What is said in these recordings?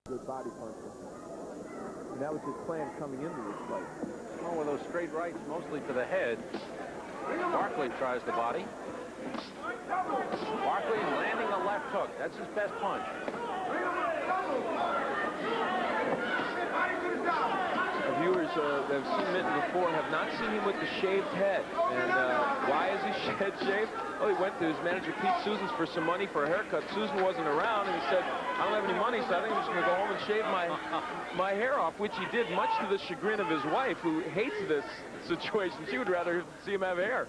good body puncher. And that was his plan coming into this fight. Oh, with those straight rights, mostly to the head. Barkley tries the body. Barkley landing the left hook. That's his best punch. Viewers that have seen Minton before have not seen him with the shaved head. And why is he shaved? Oh, he went to his manager Pete Susans for some money for a haircut. Susan wasn't around, and he said, I don't have any money, so I think I'm just going to go home and shave my hair off, which he did, much to the chagrin of his wife, who hates this situation. She would rather see him have hair.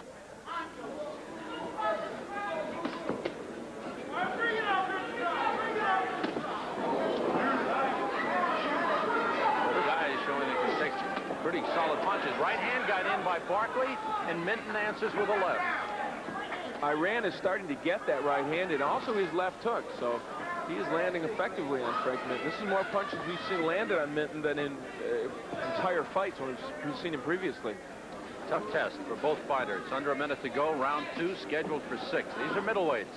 Pretty solid punches. Right hand got in by Barkley, and Minton answers with a left. Iran is starting to get that right hand and also his left hook, so he is landing effectively on Frank Minton. This is more punches we've seen landed on Minton than in entire fights when we've seen him previously. Tough test for both fighters. Under a minute to go. Round 2 scheduled for 6. These are middleweights.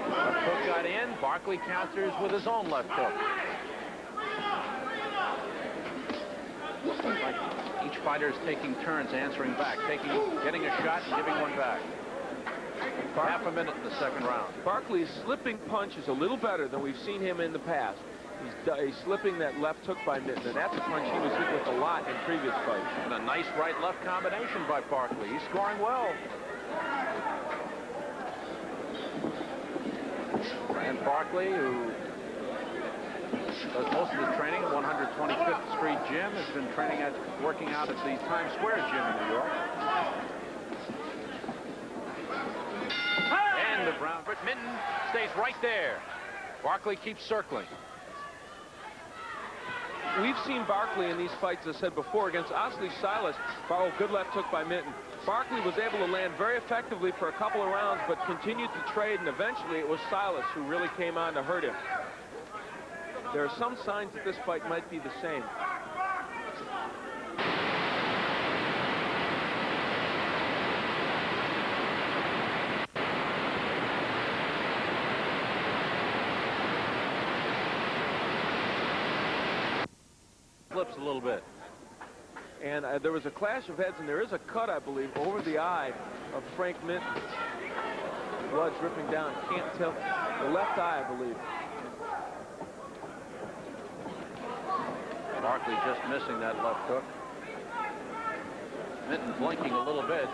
Left hook got in. Barkley counters with his own left hook. Like each fighter is taking turns answering back, getting a shot and giving one back. Half a minute in the second round. Barkley's slipping punch is a little better than we've seen him in the past. He's slipping that left hook by Minton, and that's a punch he was hit with a lot in previous fights. And a nice right-left combination by Barkley. He's scoring well. And Barkley, who does most of his training at 125th Street Gym, has been working out at the Times Square Gym in New York. End of round, but Minton stays right there. Barkley keeps circling. We've seen Barkley in these fights, as I said before, against Osley Silas. Oh, good left hook by Minton. Barkley was able to land very effectively for a couple of rounds, but continued to trade, and eventually it was Silas who really came on to hurt him. There are some signs that this fight might be the same. Flips a little bit. And there was a clash of heads, and there is a cut, I believe, over the eye of Frank Minton. Blood dripping down. Can't tell. The left eye, I believe. Barkley just missing that left hook. Minton blinking a little bit.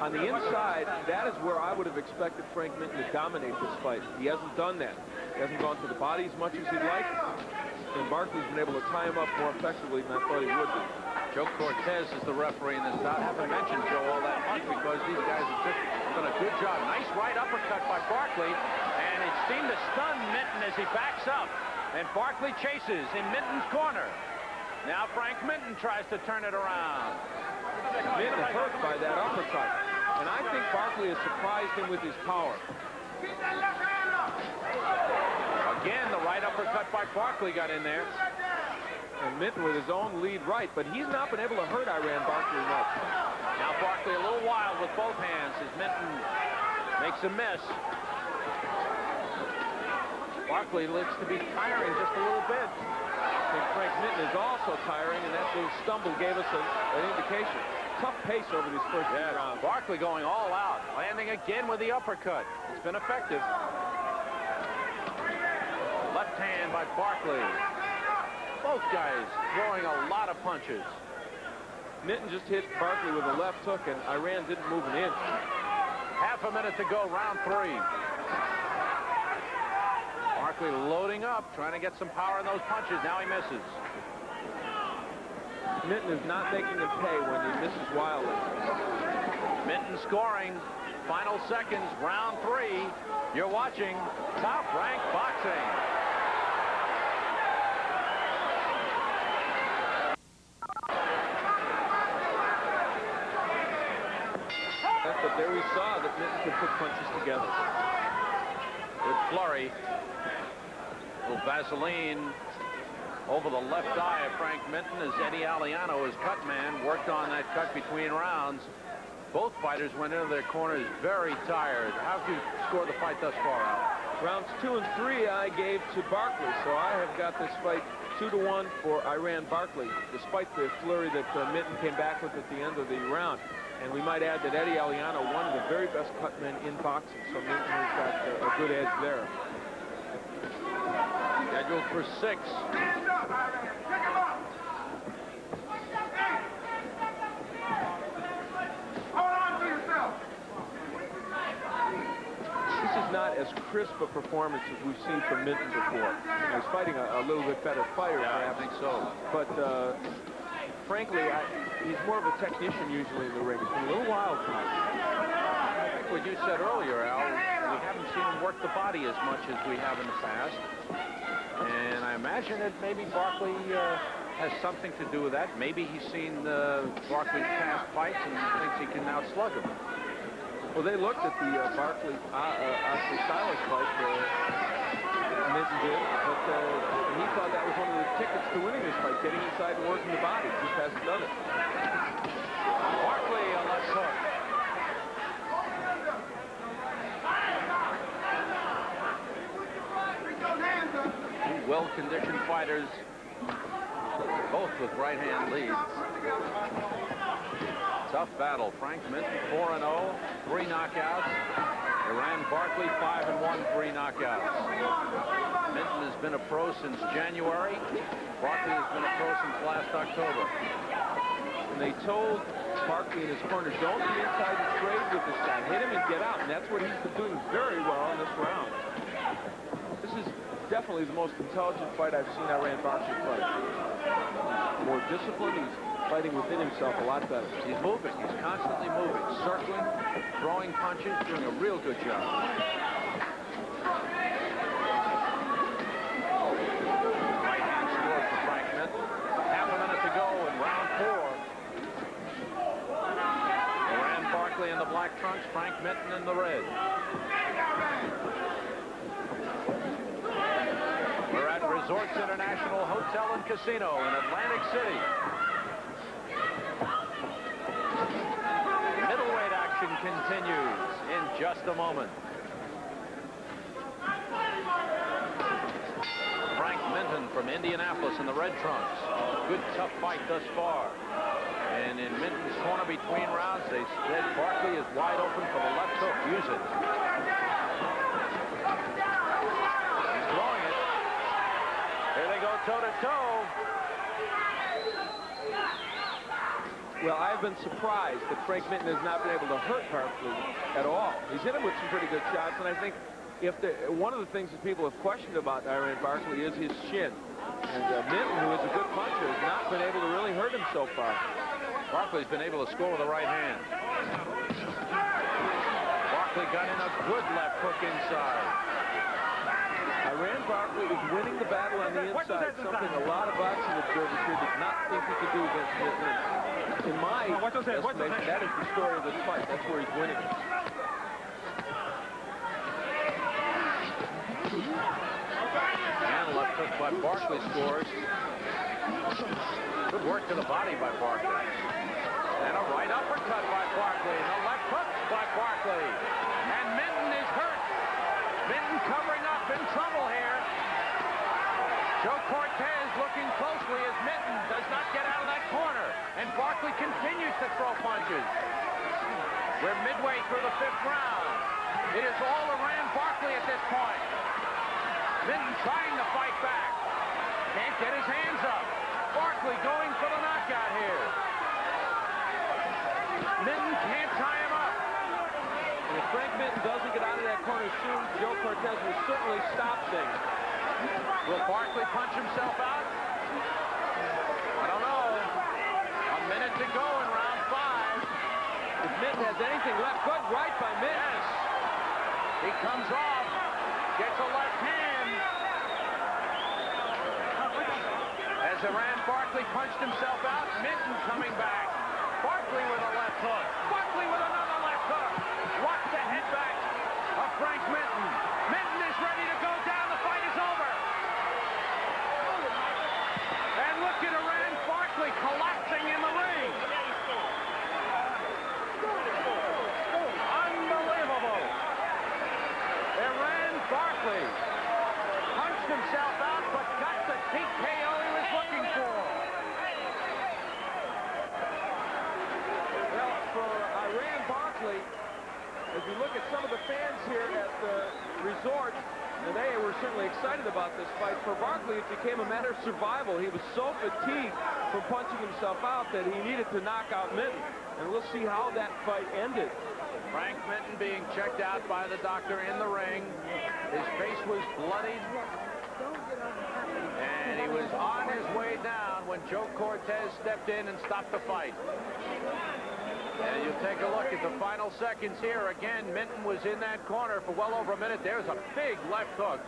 On the inside, that is where I would have expected Frank Minton to dominate this fight. He hasn't done that. He hasn't gone to the body as much as he'd like. And Barkley's been able to tie him up more effectively than I thought he would be. Joe Cortez is the referee in this bout. I haven't mentioned Joe all that much because these guys have just done a good job. Nice right uppercut by Barkley, and it seemed to stun Minton as he backs up. And Barkley chases in Minton's corner. Now Frank Minton tries to turn it around. Minton hurt by that uppercut. And I think Barkley has surprised him with his power. Again, the right uppercut by Barkley got in there. And Minton with his own lead right, but he's not been able to hurt Iran Barkley much. Now Barkley a little wild with both hands as Minton makes a miss. Barkley looks to be tiring just a little bit. I think Frank Minton is also tiring, and that little stumble gave us an indication. Tough pace over these first few rounds. Barkley going all out, landing again with the uppercut. It's been effective. Left hand by Barkley. Both guys throwing a lot of punches. Minton just hit Barkley with a left hook, and Iran didn't move an inch. Half a minute to go, round 3. Barkley loading up, trying to get some power in those punches. Now he misses. Minton is not making him pay when he misses wildly. Minton scoring. Final seconds, round 3. You're watching Top Rank Boxing. But there we saw that Minton could put punches together. Good flurry. Little Vaseline over the left eye of Frank Minton as Eddie Aliano, his cut man, worked on that cut between rounds. Both fighters went into their corners very tired. How'd you score the fight thus far, Al? Rounds 2 and 3 I gave to Barkley, so I have got this fight 2-1 for Iran Barkley, despite the flurry that Minton came back with at the end of the round. And we might add that Eddie Aliano, one of the very best cut men in boxing, so Minton has got a good edge there. Scheduled for 6. This is not as crisp a performance as we've seen from Minton before. He's fighting a little bit better fighter, Yeah, I think so. But frankly, he's more of a technician usually in the ring. It's been a little wild tonight. I think what you said earlier, Al, we haven't seen him work the body as much as we have in the past. And I imagine that maybe Barkley has something to do with that. Maybe he's seen Barkley's past fights and thinks he can now slug him. Well, they looked at the Barkley Oscar Silas fight, Minton did, but he thought that was one of the tickets to winning this fight, getting inside and working the body. He just hasn't done it. Barkley on left hook. Two well-conditioned fighters, both with right-hand leads. Tough battle. Frank Minton, 4-0, 3 knockouts. Iran Barkley, 5-1, 3 knockouts. Minton has been a pro since January. Barkley has been a pro since last October. And they told Barkley in his corner, don't be inside the trade with this guy. Hit him and get out. And that's what he's been doing very well in this round. This is definitely the most intelligent fight I've seen Iran Barkley fight. More disciplined. He's fighting within himself a lot better. He's moving. He's constantly moving, circling, throwing punches, doing a real good job. Right hand score for Frank Minton. Half a minute to go in round 4. Iran Barkley in the black trunks, Frank Minton in the red. We're at Resorts International Hotel and Casino in Atlantic City. Middleweight action continues in just a moment. Frank Minton from Indianapolis in the red trunks. Good tough fight thus far. And in Minton's corner between rounds, they said Barkley is wide open for the left hook. Use it. He's throwing it. Here they go toe-to-toe. Well, I've been surprised that Frank Minton has not been able to hurt Barkley at all. He's hit him with some pretty good shots, and I think one of the things that people have questioned about Iran Barkley is his shin. And Minton, who is a good puncher, has not been able to really hurt him so far. Barkley's been able to score with the right hand. Barkley got in a good left hook inside. Iran Barkley is winning the battle on the inside, something a lot of boxing observers here did not think he could do against Minton. In my estimation, that is the story of this fight. That's where he's winning. And left hook by Barkley scores. Good work to the body by Barkley. And a right uppercut by Barkley. And a left hook by Barkley. And Minton is hurt. Minton covering up, in trouble here. Joe Cortez looking closely as Minton does not get out of that corner. And Barkley continues to throw punches. We're midway through the 5th round. It is all Iran Barkley at this point. Minton trying to fight back. Can't get his hands up. Barkley going for the knockout here. Minton can't tie him up. And if Frank Minton doesn't get out of that corner soon, Joe Cortez will certainly stop things. Will Barkley punch himself out? I don't know. A minute to go in round 5. If Minton has anything left, good right by Minton. Yes. He comes off, gets a left hand. As Iran Barkley punched himself out, Minton coming back. Barkley with a left hook. Barkley with another left hook. Watch the head back of Frank Minton. Minton is ready to go down. The fight is over. And look at Iran Barkley collapsing in the ring. TKO he was looking for. Well, for Iran Barkley, as you look at some of the fans here at the resort, and they were certainly excited about this fight. For Barkley, it became a matter of survival. He was so fatigued from punching himself out that he needed to knock out Minton. And we'll see how that fight ended. Frank Minton being checked out by the doctor in the ring. His face was bloodied. And he was on his way down when Joe Cortez stepped in and stopped the fight. And you take a look at the final seconds here. Again, Minton was in that corner for well over a minute. There's a big left hook.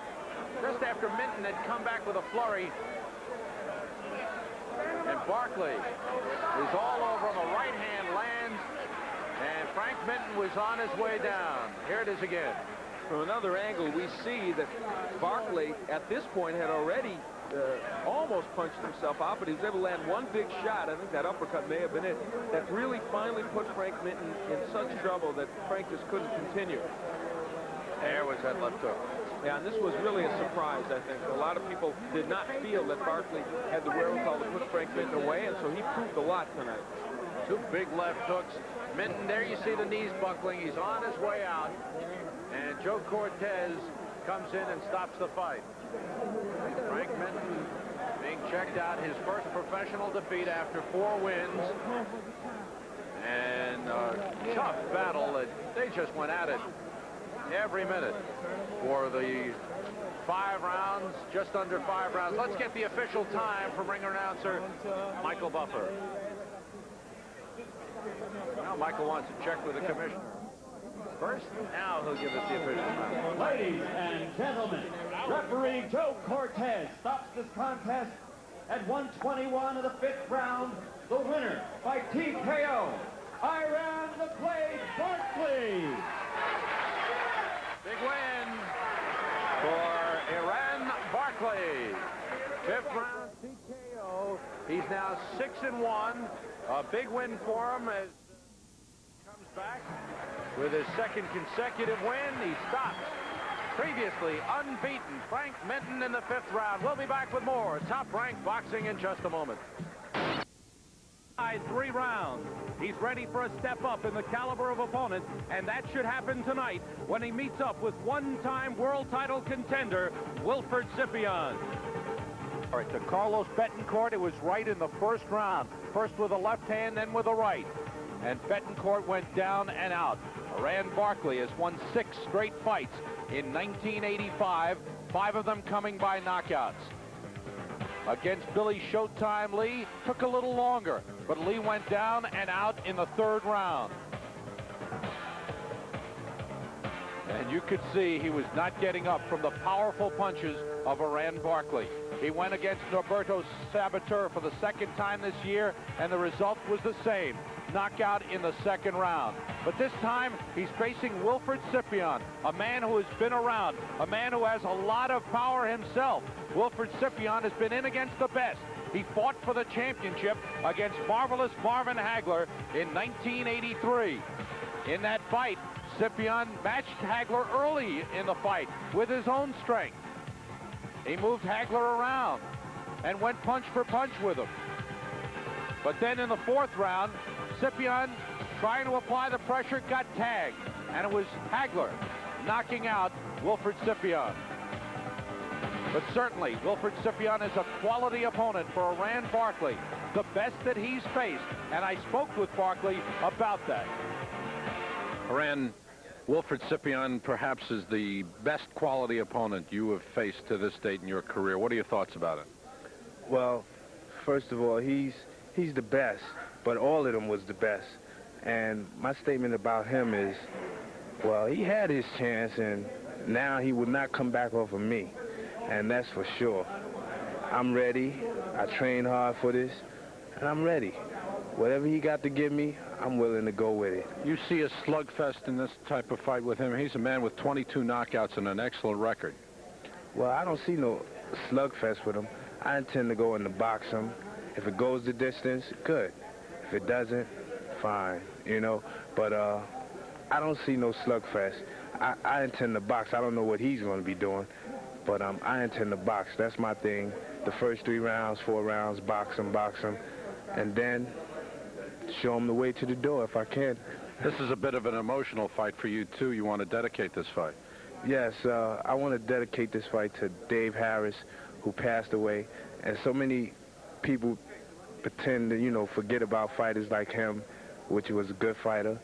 Just after Minton had come back with a flurry. And Barkley is all over him. A right hand lands. And Frank Minton was on his way down. Here it is again. From another angle, we see that Barkley, at this point, had already almost punched himself out, but he was able to land one big shot. I think that uppercut may have been it. That really finally put Frank Minton in such trouble that Frank just couldn't continue. There was that left hook. Yeah, and this was really a surprise, I think. A lot of people did not feel that Barkley had the wherewithal to put Frank Minton away, and so he proved a lot tonight. Two big left hooks. Minton, there you see the knees buckling. He's on his way out. And Joe Cortez comes in and stops the fight. Frank Minton being checked out, his first professional defeat after 4 wins. And a tough battle that they just went at it every minute for the 5 rounds, just under 5 rounds. Let's get the official time from ring announcer Michael Buffer. Now Michael wants to check with the commissioner. First, now he'll give us the official time. Ladies and gentlemen, referee Joe Cortez stops this contest at 121 of the 5th round. The winner by TKO, Iran the Plague Barkley. Big win for Iran Barkley. 5th round TKO. He's now 6-1. A big win for him as he comes back with his 2nd consecutive win. He stops previously unbeaten Frank Minton in the 5th round. We'll be back with more Top Rank Boxing in just a moment. 3 rounds. He's ready for a step up in the caliber of opponent, and that should happen tonight when he meets up with one-time world title contender Wilfred Cipion. All right, to Carlos Betancourt, it was right in the 1st round. First with a left hand, then with a right. And Betancourt went down and out. Iran Barkley has won 6 straight fights in 1985, 5 of them coming by knockouts. Against Billy Showtime Lee, took a little longer, but Lee went down and out in the 3rd round. And you could see he was not getting up from the powerful punches of Iran Barkley. He went against Norberto Sabater for the 2nd time this year, and the result was the same. Knockout in the 2nd round. But this time, he's facing Wilfred Cipion, a man who has been around, a man who has a lot of power himself. Wilfred Cipion has been in against the best. He fought for the championship against Marvelous Marvin Hagler in 1983. In that fight, Cipion matched Hagler early in the fight with his own strength. He moved Hagler around and went punch for punch with him. But then in the 4th round, Cipion, trying to apply the pressure, got tagged. And it was Hagler knocking out Wilfred Cipion. But certainly, Wilfred Cipion is a quality opponent for Iran Barkley, the best that he's faced. And I spoke with Barkley about that. Iran, Wilfred Cipion perhaps is the best quality opponent you have faced to this date in your career. What are your thoughts about it? Well, first of all, he's the best, but all of them was the best. And my statement about him is, well, he had his chance, and now he would not come back off of me. And that's for sure. I'm ready. I trained hard for this, and I'm ready. Whatever he got to give me, I'm willing to go with it. You see a slugfest in this type of fight with him. He's a man with 22 knockouts and an excellent record. Well, I don't see no slugfest with him. I intend to go in to box him. If it goes the distance, good. If it doesn't, fine, you know. But I don't see no slugfest. I intend to box. I don't know what he's going to be doing. But I intend to box. That's my thing. The first 3 rounds, 4 rounds, box him, and then show him the way to the door if I can. This is a bit of an emotional fight for you, too. You want to dedicate this fight. Yes, I want to dedicate this fight to Dave Harris, who passed away. And so many people pretend to, you know, forget about fighters like him, which was a good fighter.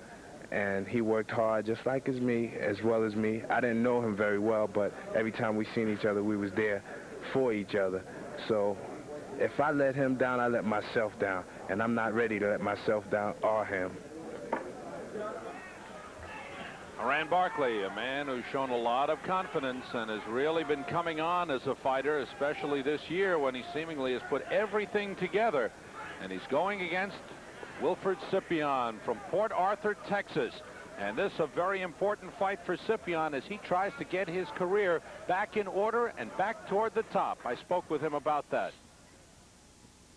And he worked hard just like me, as well as me. I didn't know him very well, but every time we seen each other, we was there for each other. So if I let him down, I let myself down. And I'm not ready to let myself down or him. Moran Barkley, a man who's shown a lot of confidence and has really been coming on as a fighter, especially this year when he seemingly has put everything together. And he's going against Wilfred Cipion from Port Arthur, Texas. And this is a very important fight for Cipion as he tries to get his career back in order and back toward the top. I spoke with him about that.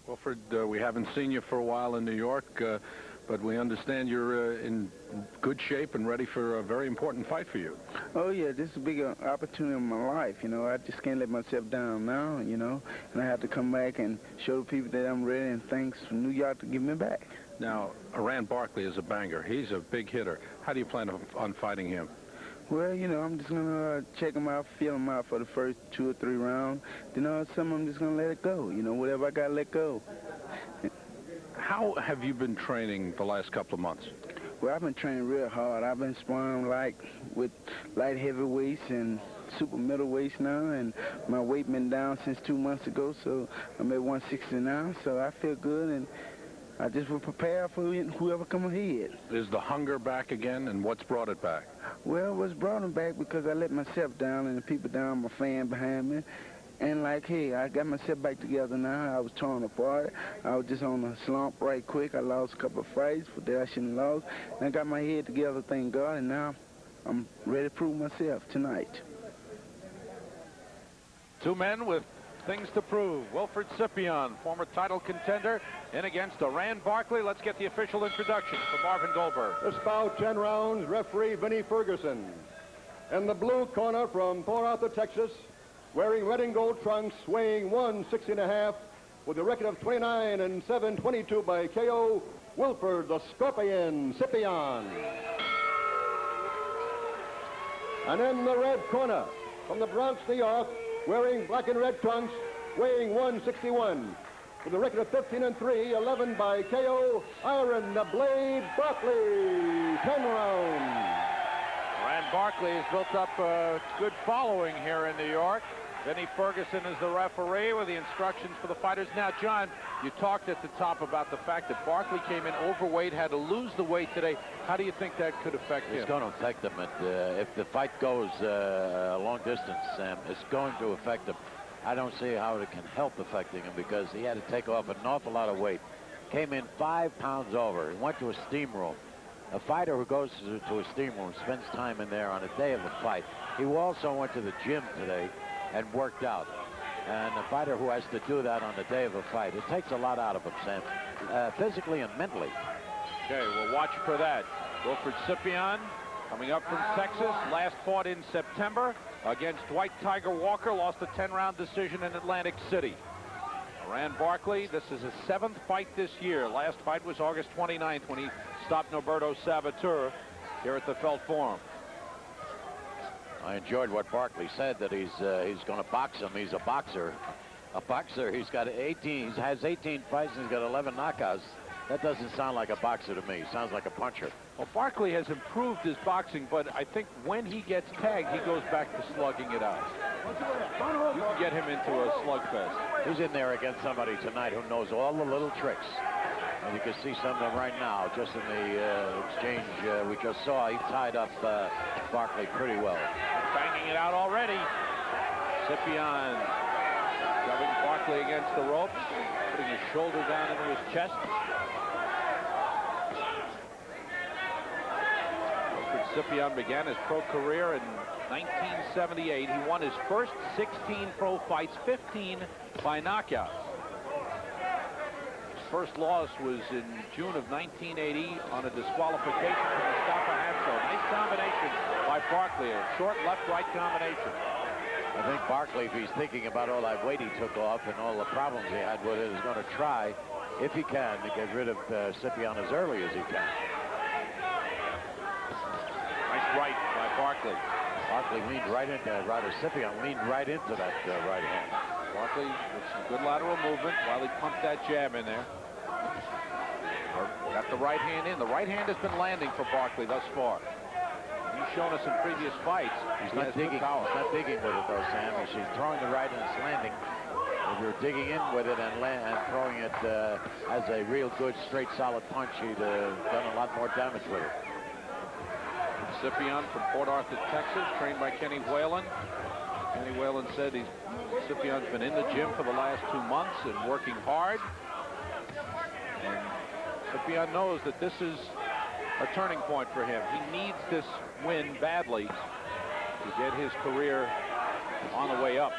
Wilfred, we haven't seen you for a while in New York, but we understand you're in good shape and ready for a very important fight for you. Oh, yeah, this is a big opportunity in my life, you know. I just can't let myself down now, you know, and I have to come back and show the people that I'm ready, and thanks for New York to give me back. Now, Moran Barkley is a banger. He's a big hitter. How do you plan on fighting him? Well, you know, I'm just going to check him out, feel him out for the first 2 or 3 rounds. Then some I'm just going to let it go, you know, whatever I got to let go. How have you been training the last couple of months? Well, I've been training real hard. I've been sparring like with light heavyweights and super middleweights now, and my weight been down since 2 months ago, so I'm at 160 now, so I feel good, and I just will prepare for whoever come ahead. Is the hunger back again, and what's brought it back? Well, what's brought him back because I let myself down and the people down, my fan behind me. And like, hey, I got myself back together now. I was torn apart. I was just on a slump right quick. I lost a couple of fights, but that I shouldn't have lost. And I got my head together, thank God, and now I'm ready to prove myself tonight. 2 men with things to prove. Wilfred Cipion, former title contender, in against Moran Barkley. Let's get the official introduction from Marvin Goldberg. This bout 10 rounds, referee Vinnie Ferguson. In the blue corner from Port Arthur, Texas, wearing red and gold trunks, weighing 160.5, with a record of 29 and 7/22 by KO, Wilfred the Scorpion Cipion. And in the red corner from the Bronx, New York, wearing black and red trunks, weighing 161, with a record of 15 and 3, 11 by KO, Iron the Blade Barkley. 10 rounds. Moran Barkley has built up a good following here in New York. Vinnie Ferguson is the referee with the instructions for the fighters. Now, John, you talked at the top about the fact that Barkley came in overweight, had to lose the weight today. How do you think that could affect him? It's going to affect him. If the fight goes a long distance, Sam, it's going to affect him. I don't see how it can help affecting him because he had to take off an awful lot of weight. Came in 5 pounds over. He went to a steam room. A fighter who goes to a steam room spends time in there on a day of a fight. He also went to the gym today and worked out. And a fighter who has to do that on the day of a fight, it takes a lot out of him, Sam, physically and mentally. Okay, we'll watch for that. Wilfred Cipion, coming up from Texas, last fought in September against Dwight Tiger Walker, lost a 10-round decision in Atlantic City. Moran Barkley, this is his 7th fight this year. Last fight was August 29th when he stopped Norberto Sabater here at the Felt Forum. I enjoyed what Barkley said, that he's going to box him. He's a boxer. A boxer. He's got 18. He has 18 fights and he's got 11 knockouts. That doesn't sound like a boxer to me. He sounds like a puncher. Well, Barkley has improved his boxing, but I think when he gets tagged, he goes back to slugging it out. You can get him into a slugfest. He's in there against somebody tonight who knows all the little tricks. And you can see some of them right now, just in the exchange we just saw. He tied up Barkley pretty well. Banging it out already. Cipion shoving Barkley against the ropes, putting his shoulder down into his chest. Cipion began his pro career in 1978. He won his first 16 pro fights, 15 by knockout. His first loss was in June of 1980 on a disqualification from Mustafa Hamzo. Nice combination by Barkley, a short left-right combination. I think Barkley, if he's thinking about all that weight he took off and all the problems he had with it, is going to try, if he can, to get rid of Cipion as early as he can. Nice right by Barkley. Barkley leaned right into that right, or Cipion leaned right into that right hand. Barkley with some good lateral movement while he pumped that jab in there. Got the right hand in. The right hand has been landing for Barkley thus far. He's shown us in previous fights. He's not digging. He's not digging with it though, Sam. He's throwing the right and it's landing. If you're digging in with it and throwing it as a real good, straight, solid punch, he'd done a lot more damage with it. Cipion from Port Arthur, Texas, trained by Kenny Whalen. Kenny Whalen said Cipion's been in the gym for the last 2 months and working hard. And Cipion knows that this is a turning point for him. He needs this win badly to get his career on the way up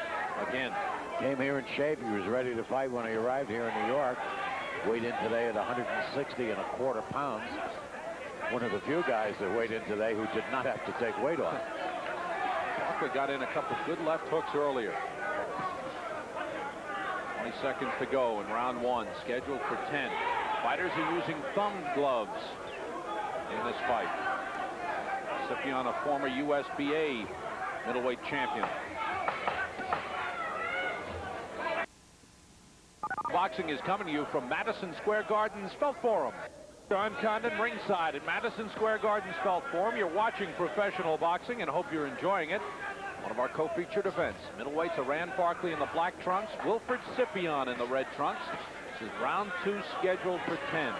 again. Came here in shape. He was ready to fight when he arrived here in New York. Weighed in today at 160.25 pounds. One of the few guys that weighed in today who did not have to take weight off. Barkley got in a couple good left hooks earlier. 20 seconds to go in round 1, scheduled for 10. Fighters are using thumb gloves in this fight. Cipion, a former USBA middleweight champion. Boxing is coming to you from Madison Square Garden's Felt Forum. I'm Condon ringside at Madison Square Garden's Felt Forum. You're watching professional boxing and hope you're enjoying it. One of our co-featured events. Middleweights Iran Barkley in the black trunks, Wilfred Cipion in the red trunks. This is round 2 scheduled for 10.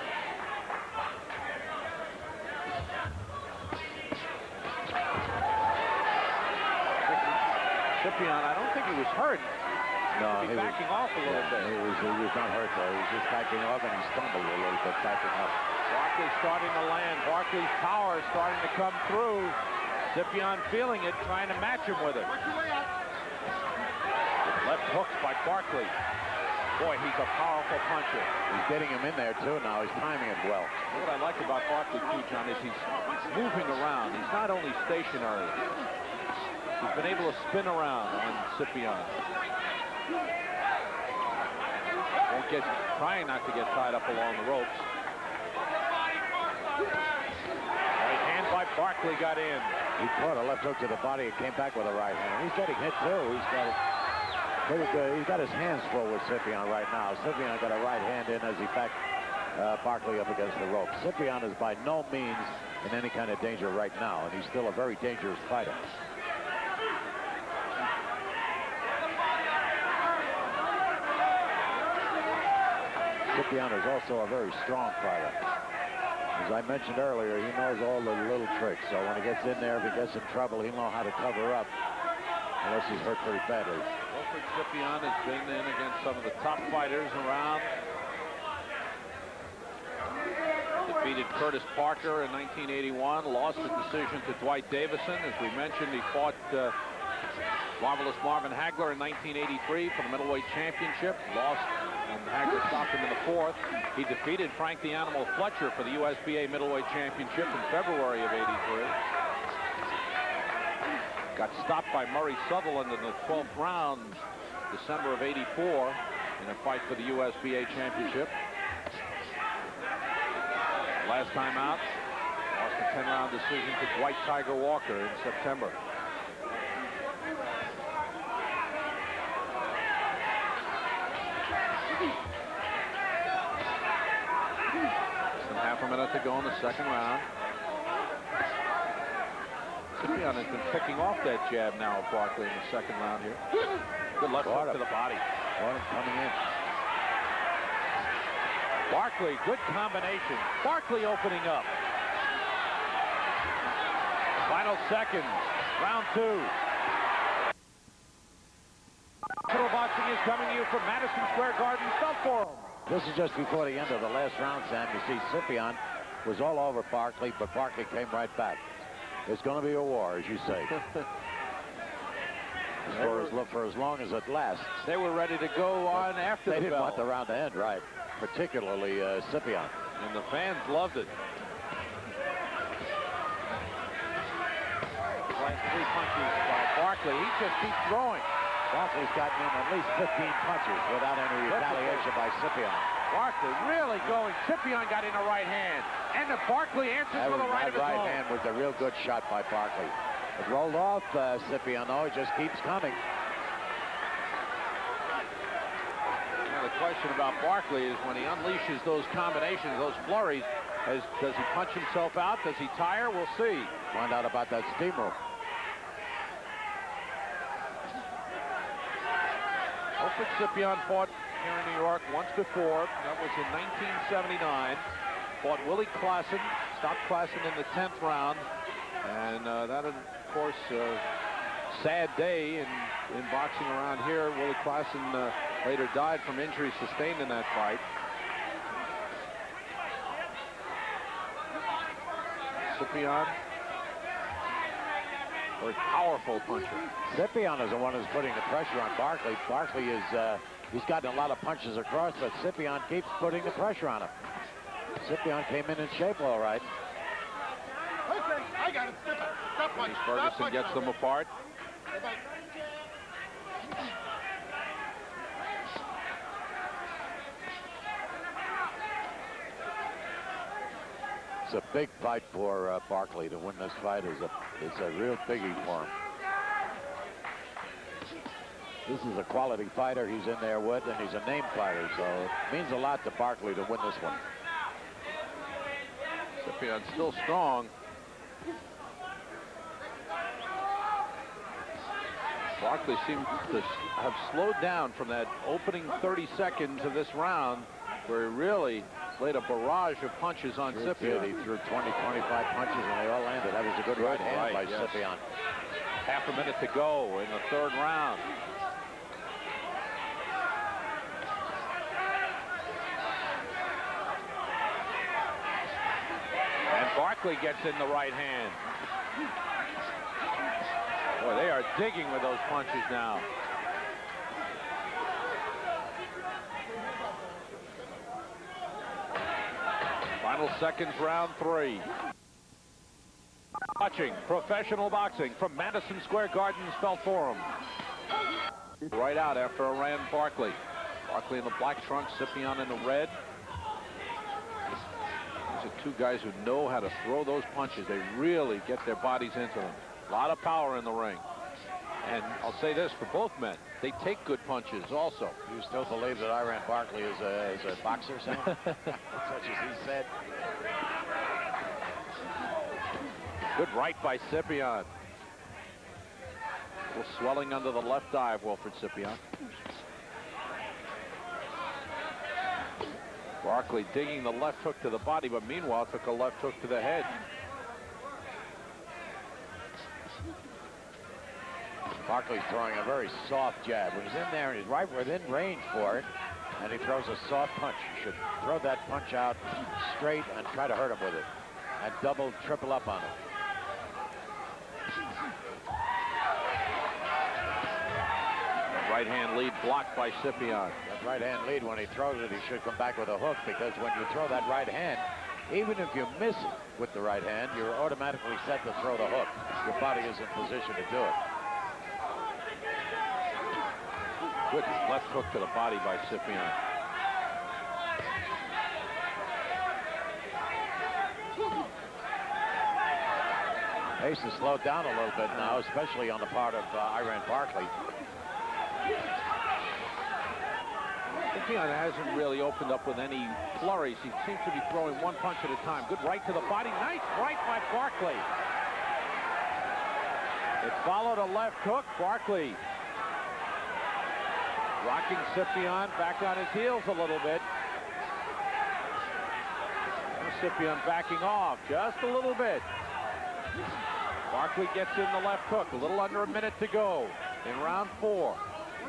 Cipion, I don't think he was hurt. No, he was backing off a little bit. He was not hurt though. He was just backing off and he stumbled a little bit backing up. Barkley starting to land. Barkley's power is starting to come through. Cipion feeling it, trying to match him with it. Left hooks by Barkley. Boy, he's a powerful puncher. He's getting him in there too now. He's timing it well. What I like about Barkley too, John, is he's moving around. He's not only stationary. He's been able to spin around on Cipion. Trying not to get tied up along the ropes. Right hand by Barkley got in. He caught a left hook to the body and came back with a right hand. He's getting hit too. He's got it pretty good. He's got his hands full with Cipion right now. Cipion got a right hand in as he backed Barkley up against the rope. Cipion is by no means in any kind of danger right now, and he's still a very dangerous fighter. Cipion is also a very strong fighter. As I mentioned earlier, he knows all the little tricks. So when he gets in there, if he gets in trouble, he'll know how to cover up. Unless he's hurt pretty badly. Wilfred Cipion has been in against some of the top fighters around. Defeated Curtis Parker in 1981. Lost the decision to Dwight Davison. As we mentioned, he fought Marvelous Marvin Hagler in 1983 for the middleweight championship. Lost, and Hagler stopped him in the 4th. He defeated Frank the Animal Fletcher for the USBA middleweight championship in February of '83. Got stopped by Murray Sutherland in the 12th round, December of '84, in a fight for the USBA championship. Last time out, lost a 10-round decision to Dwight Tiger Walker in September. Half a minute to go in the second round. Cipion has been picking off that jab now of Barkley in the second round here. Good left hook to the body. Coming in. Barkley, good combination. Barkley opening up. Final seconds, round 2. Pro Boxing is coming to you from Madison Square Garden Felt Forum. This is just before the end of the last round, Sam. You see Cipion was all over Barkley, but Barkley came right back. It's going to be a war, as you say. for as long as it lasts. They were ready to go on after they the didn't bell. want the round to end, right? Particularly Cipion. And the fans loved it. Three punches by Barkley. Barkley. He just keeps throwing. Barkley's gotten in at least 15 punches without any retaliation by Cipion. Barkley really going. Cipion got in a right hand. And the Barkley answers with a right of his own. Hand was a real good shot by Barkley. It rolled off Cipion, though. It just keeps coming. Now, the question about Barkley is when he unleashes those combinations, those flurries, does he punch himself out? Does he tire? We'll see. Find out about that steamroll. Wilfred Cipion fought here in New York once before. That was in 1979. Fought Willie Klassen. Stopped Klassen in the 10th round. And that, of course, sad day in boxing around here. Willie Klassen later died from injuries sustained in that fight. Cipion, very powerful puncher. Cipion is the one who's putting the pressure on Barkley. Barkley is, he's gotten a lot of punches across, but Cipion keeps putting the pressure on him. Cipion came in shape all right. Okay, I got it. Stop punch. Ferguson gets them apart. It's a big fight for Barkley to win this fight. It's a real biggie for him. This is a quality fighter he's in there with, and he's a name fighter, so it means a lot to Barkley to win this one. Cipion still strong. Barkley seemed to have slowed down from that opening 30 seconds of this round, where he really laid a barrage of punches on Cipion. He threw 20, 25 punches, and they all landed. That was a good right hand by Cipion. Half a minute to go in the 3rd round. And Barkley gets in the right hand. Boy, they are digging with those punches now. Final seconds, round 3. Watching professional boxing from Madison Square Garden's Felt Forum. Right out after a ran Barkley. Barkley in the black trunks, Cipion in the red. These are two guys who know how to throw those punches. They really get their bodies into them. A lot of power in the ring. And I'll say this for both men, they take good punches also. You still believe that Iran Barkley is a boxer, Sam? Such as he said. Good right by Cipion. A little swelling under the left eye of Wilfred Cipion. Barkley digging the left hook to the body, but meanwhile took a left hook to the head. Barkley's throwing a very soft jab. When he's in there and he's right within range for it, and he throws a soft punch. You should throw that punch out straight and try to hurt him with it. And double, triple up on him. Right hand lead blocked by Cipion. That right hand lead, when he throws it, he should come back with a hook, because when you throw that right hand, even if you miss it with the right hand, you're automatically set to throw the hook. Your body is in position to do it. Good left hook to the body by Cipion. Pace has slowed down a little bit now, especially on the part of Iran Barkley. Cipion hasn't really opened up with any flurries. He seems to be throwing one punch at a time. Good right to the body. Nice right by Barkley. It followed a left hook. Barkley rocking Cipion back on his heels a little bit. And Cipion backing off just a little bit. Barkley gets in the left hook. A little under a minute to go in round 4.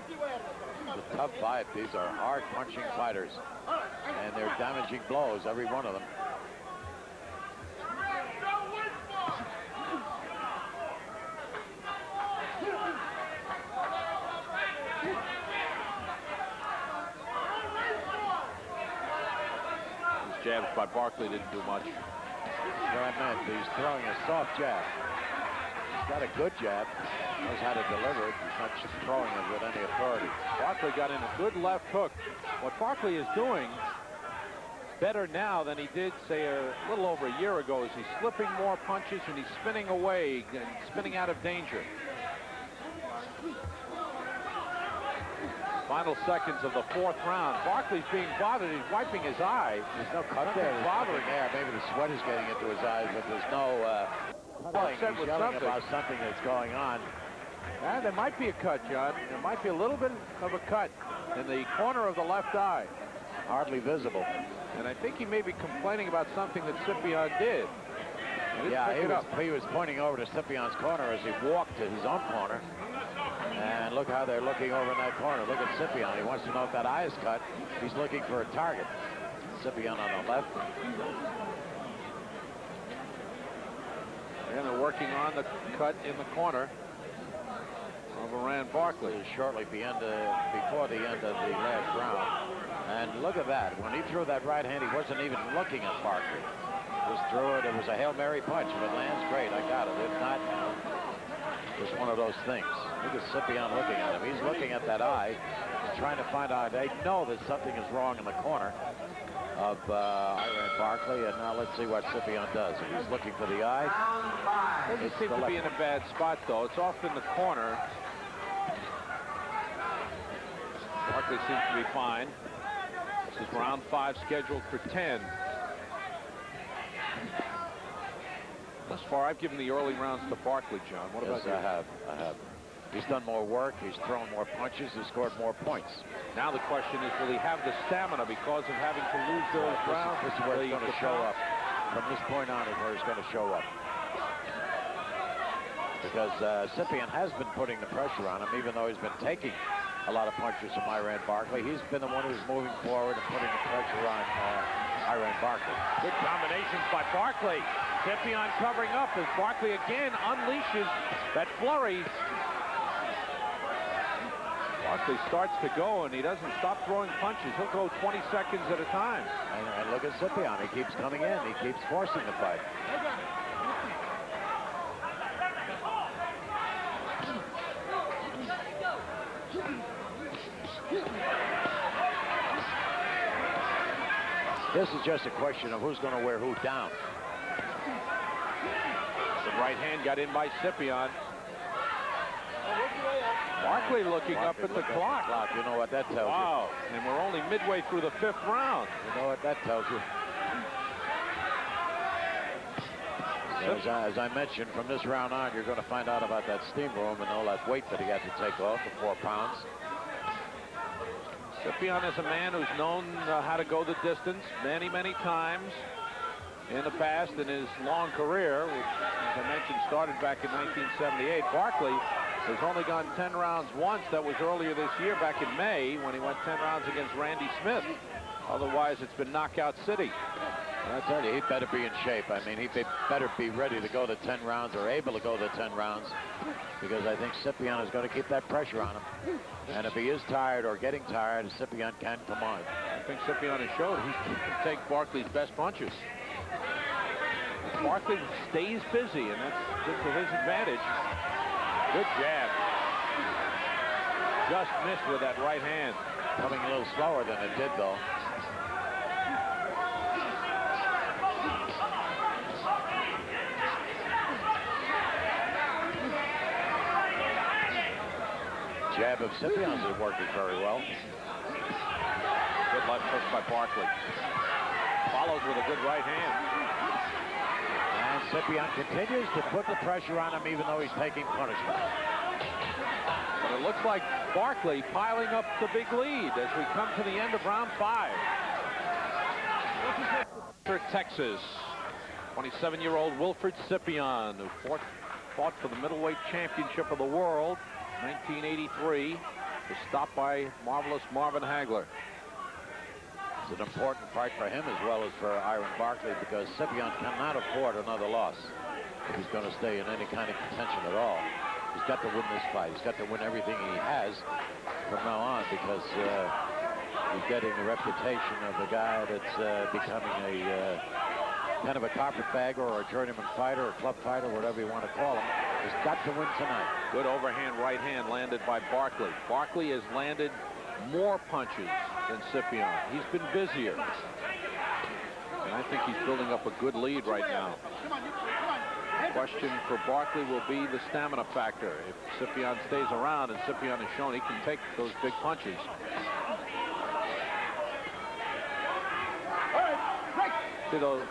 It's a tough fight. These are hard punching fighters, and they're damaging blows, every one of them. These jabs by Barkley didn't do much. He's throwing a soft jab. got a good jab. Knows how to deliver it. He's not just throwing it with any authority. Barkley got in a good left hook. What Barkley is doing better now than he did, say, a little over a year ago, is he's slipping more punches and he's spinning away and spinning out of danger. Final seconds of the 4th round. Barkley's being bothered. He's wiping his eye. There's no cut there. There's bothering there. Maybe the sweat is getting into his eyes, but there's no he's yelling about something that's going on. There might be a cut, John. There might be a little bit of a cut in the corner of the left eye. Hardly visible. And I think he may be complaining about something that Cipion did. Yeah, he was pointing over to Scipion's corner as he walked to his own corner. And look how they're looking over in that corner. Look at Cipion. He wants to know if that eye is cut. He's looking for a target. Cipion on the left. And they're working on the cut in the corner of Barkley. Shortly before the end of the last round. And look at that. When he threw that right hand, he wasn't even looking at Barkley. Just threw it. It was a Hail Mary punch. If it lands, great. I got it. If not, just one of those things. Look at Cipion looking at him. He's looking at that eye. He's trying to find out. They know that something is wrong in the corner of Barkley. And now let's see what Cipion does. He's looking for the eye. Doesn't seem to be in a bad spot, though. It's off in the corner. Barkley seems to be fine. This is round 5, scheduled for 10. Thus far, I've given the early rounds to Barkley, John. What about you? I have. He's done more work. He's thrown more punches. He's scored more points. Now the question is, will he have the stamina because of having to lose those rounds? This is where he's going to show up. From this point on is where he's going to show up. Because Cipion has been putting the pressure on him, even though he's been taking a lot of punches from Barkley. He's been the one who's moving forward and putting the pressure on Barkley. Good combinations by Barkley. Cipion covering up as Barkley again unleashes that flurry. Barkley starts to go, and he doesn't stop throwing punches. He'll go 20 seconds at a time. And look at Cipion. He keeps coming in. He keeps forcing the fight. This is just a question of who's going to wear who down. The right hand got in by Cipion. Barkley looking up at the clock. You know what that tells you. Wow, and we're only midway through the 5th round. You know what that tells you. As I mentioned, from this round on, you're going to find out about that steam room and all that weight that he had to take off, the 4 pounds. Cipion is a man who's known how to go the distance many, many times in the past in his long career, which, as I mentioned, started back in 1978. Barkley has only gone 10 rounds once. That was earlier this year, back in May, when he went 10 rounds against Randy Smith. Otherwise, it's been knockout city. And I tell you, he'd better be in shape. I mean, better be ready to go the 10 rounds or able to go the 10 rounds, because I think Cipion is going to keep that pressure on him. And if he is tired or getting tired, Cipion can come on. I think Cipion has showed he can take Barkley's best punches. Barkley stays busy, and that's good to his advantage. Good jab. Just missed with that right hand. Coming a little slower than it did, though. Jab of Cipion's is working very well. Good left hook by Barkley. Follows with a good right hand. And Cipion continues to put the pressure on him even though he's taking punishment. But it looks like Barkley piling up the big lead as we come to the end of round 5. Texas, 27-year-old Wilfred Cipion, who fought for the middleweight championship of the world 1983, was stopped by marvelous Marvin Hagler. It's an important fight for him as well as for Barkley, because Cipion cannot afford another loss if he's going to stay in any kind of contention at all. He's got to win this fight. He's got to win everything he has from now on, because he's getting the reputation of the guy that's becoming a kind of a carpetbagger or a journeyman fighter or club fighter, whatever you want to call him, has got to win tonight. Good overhand right hand landed by Barkley. Barkley has landed more punches than Cipion. He's been busier. And I think he's building up a good lead right now. The question for Barkley will be the stamina factor. If Cipion stays around, and Cipion has shown he can take those big punches. See, though,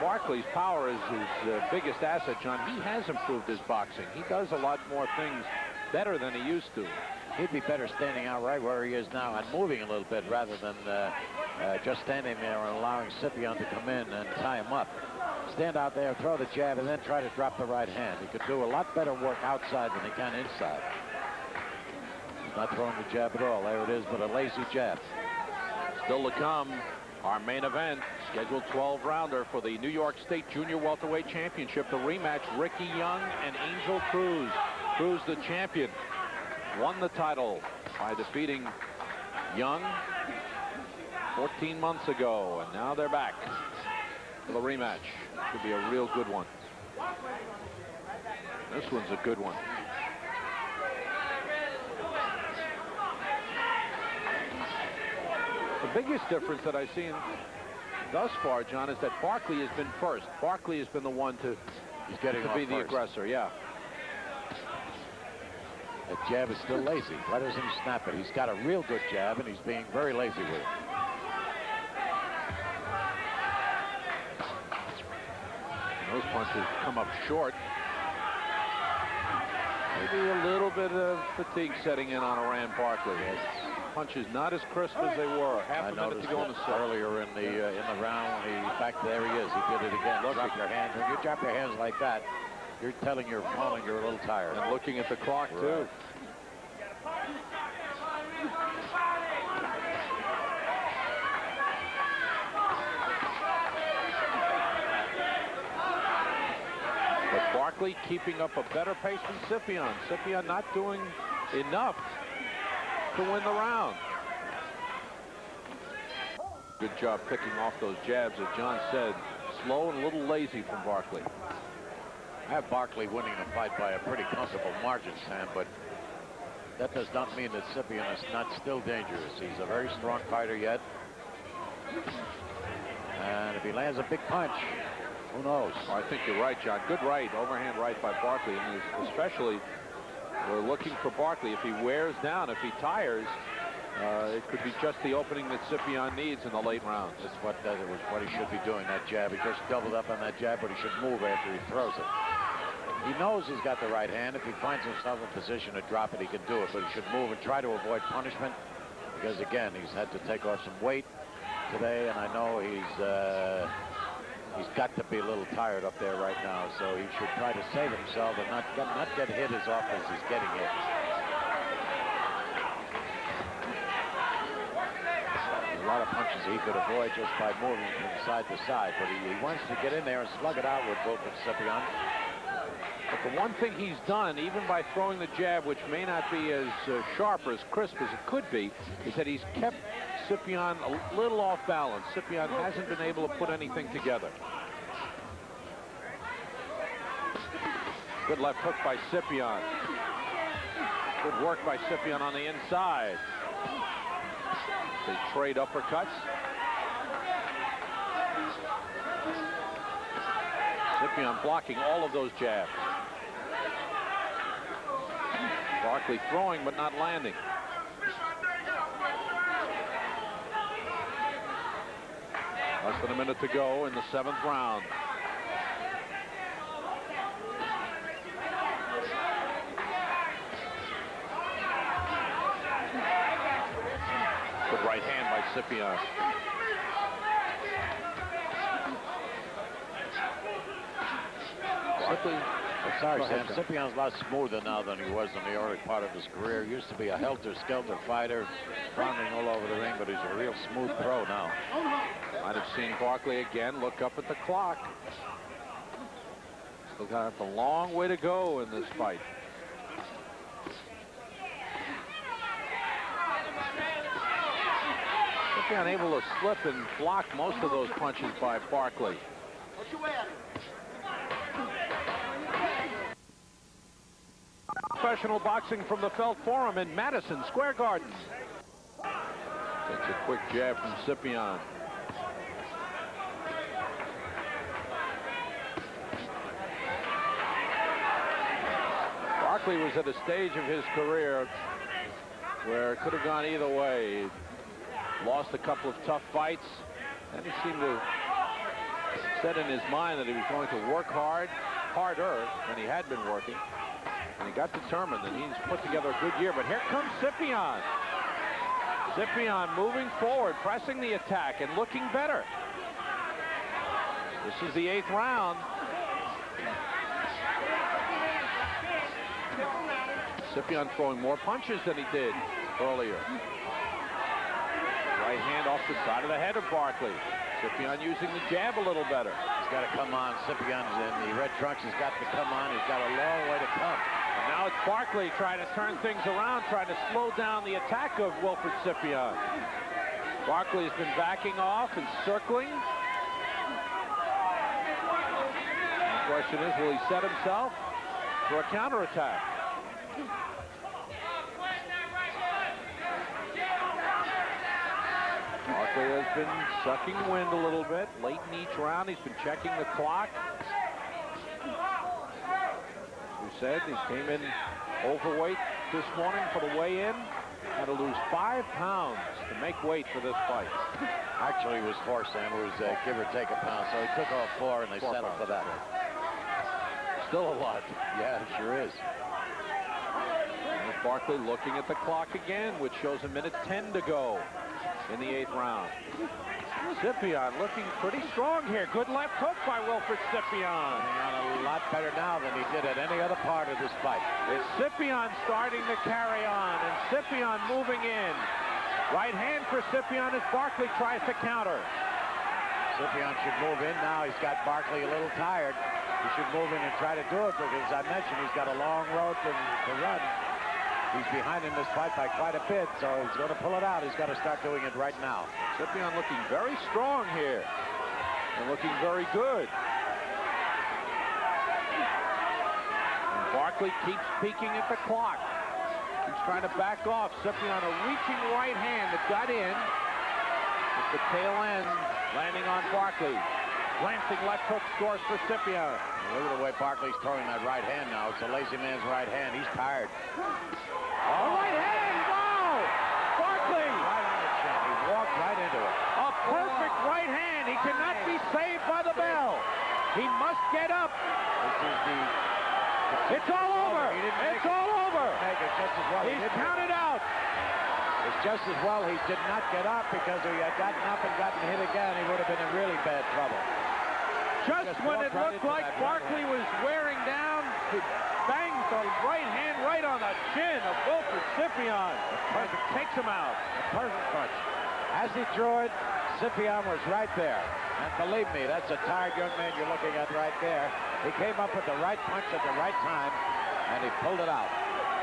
Barkley's power is his biggest asset, John. He has improved his boxing. He does a lot more things better than he used to. He'd be better standing out right where he is now and moving a little bit rather than just standing there and allowing Cipion to come in and tie him up. Stand out there, throw the jab, and then try to drop the right hand. He could do a lot better work outside than he can inside. He's not throwing the jab at all. There it is, but a lazy jab. Still to come, our main event, scheduled 12-rounder for the New York State Junior Welterweight Championship. The rematch, Ricky Young and Angel Cruz. Cruz, the champion, won the title by defeating Young 14 months ago, and now they're back for the rematch. Should be a real good one. This one's a good one. The biggest difference that I've seen thus far, John, is that Barkley has been first. Barkley has been the one to be the aggressor. Yeah. The jab is still lazy. Why doesn't he snap it? He's got a real good jab, and he's being very lazy with it. Those punches come up short. Maybe a little bit of fatigue setting in on Iran Barkley. Punches not as crisp as they were. Half a minute to go in the set. Earlier in the round, when he back there he is. He did it again. Drop your hands. When you drop your hands like that, you're telling your opponent you're a little tired. And looking at the clock too. But Barkley keeping up a better pace than Cipion. Cipion not doing enough to win the round. Good job picking off those jabs, as John said. Slow and a little lazy from Barkley. I have Barkley winning the fight by a pretty comfortable margin, Sam, but that does not mean that Cipion is not still dangerous. He's a very strong fighter yet. And if he lands a big punch, who knows? I think you're right, John. Good right, overhand right by Barkley, and especially we're looking for Barkley. If he wears down, if he tires, it could be just the opening that Cipion needs in the late rounds. That's what he should be doing, that jab. He just doubled up on that jab, but he should move after he throws it. He knows he's got the right hand. If he finds himself in position to drop it, he can do it, but he should move and try to avoid punishment because, again, he's had to take off some weight today, and I know he's got to be a little tired up there right now, so he should try to save himself and not get hit as often as he's getting hit. A lot of punches he could avoid just by moving from side to side, but he wants to get in there and slug it out with Cipion. But the one thing he's done, even by throwing the jab, which may not be as sharp or as crisp as it could be, is that he's kept Cipion a little off balance. Cipion hasn't been able to put anything together. Good left hook by Cipion. Good work by Cipion on the inside. They trade uppercuts. Cipion blocking all of those jabs. Barkley throwing but not landing. Less than a minute to go in the 7th round. Good right hand by Cipion. I'm sorry, Sam. Cipion's a lot smoother now than he was in the early part of his career. He used to be a helter-skelter fighter, rounding all over the ring, but he's a real smooth pro now. Might have seen Barkley again look up at the clock. Still got a long way to go in this fight. Cipion able to slip and block most of those punches by Barkley. Professional boxing from the Felt Forum in Madison Square Garden. That's a quick jab from Cipion. Barkley was at a stage of his career where it could have gone either way. He lost a couple of tough fights, and he seemed to set in his mind that he was going to work harder than he had been working. And he got determined, and he's put together a good year. But here comes Cipion. Cipion moving forward, pressing the attack, and looking better. This is the 8th round. Cipion throwing more punches than he did earlier. Right hand off the side of the head of Barkley. Cipion using the jab a little better. He's got to come on. Cipion's in the red trunks. He's got to come on. He's got a long way to come. And now it's Barkley trying to turn things around, trying to slow down the attack of Wilfred Cipion. Barkley's been backing off and circling. The question is, will he set himself for a counterattack? Barkley has been sucking wind a little bit. Late in each round, he's been checking the clock. We said he came in overweight this morning for the weigh-in. Had to lose 5 pounds to make weight for this fight. Actually, it was 4, Sam. It was give or take a pound. So he took off 4, and they settled for that. Still a lot. Yeah, it sure is. And Barkley looking at the clock again, which shows 1:10 to go in the 8th round. Cipion looking pretty strong here. Good left hook by Wilfred Cipion. On a lot better now than he did at any other part of this fight. It's Cipion starting to carry on, and Cipion moving in. Right hand for Cipion as Barkley tries to counter. Cipion should move in now. He's got Barkley a little tired. He should move in and try to do it because, as I mentioned, he's got a long road to run. He's behind in this fight by quite a bit, so he's going to pull it out. He's got to start doing it right now. Cipion looking very strong here and looking very good. And Barkley keeps peeking at the clock. He's trying to back off. Cipion, a reaching right hand that got in. At the tail end, landing on Barkley. Glancing left hook scores for Cipion. Look at the way Barkley's throwing that right hand now. It's a lazy man's right hand. He's tired. Oh, right hand! Wow! Barkley! Right on the chin. He walked right into it. A perfect right hand. He cannot be saved by the bell. He must get up. This is the... It's all over. It's all over. Make it just as well. He's counted out. It's just as well he did not get up, because if he had gotten up and gotten hit again, he would have been in really bad trouble. Just when it looked like Barkley was wearing down, he bangs the right hand right on the chin of Wilfred Cipion. Takes him out. A perfect punch. As he threw it, Cipion was right there. And believe me, that's a tired young man you're looking at right there. He came up with the right punch at the right time, and he pulled it out.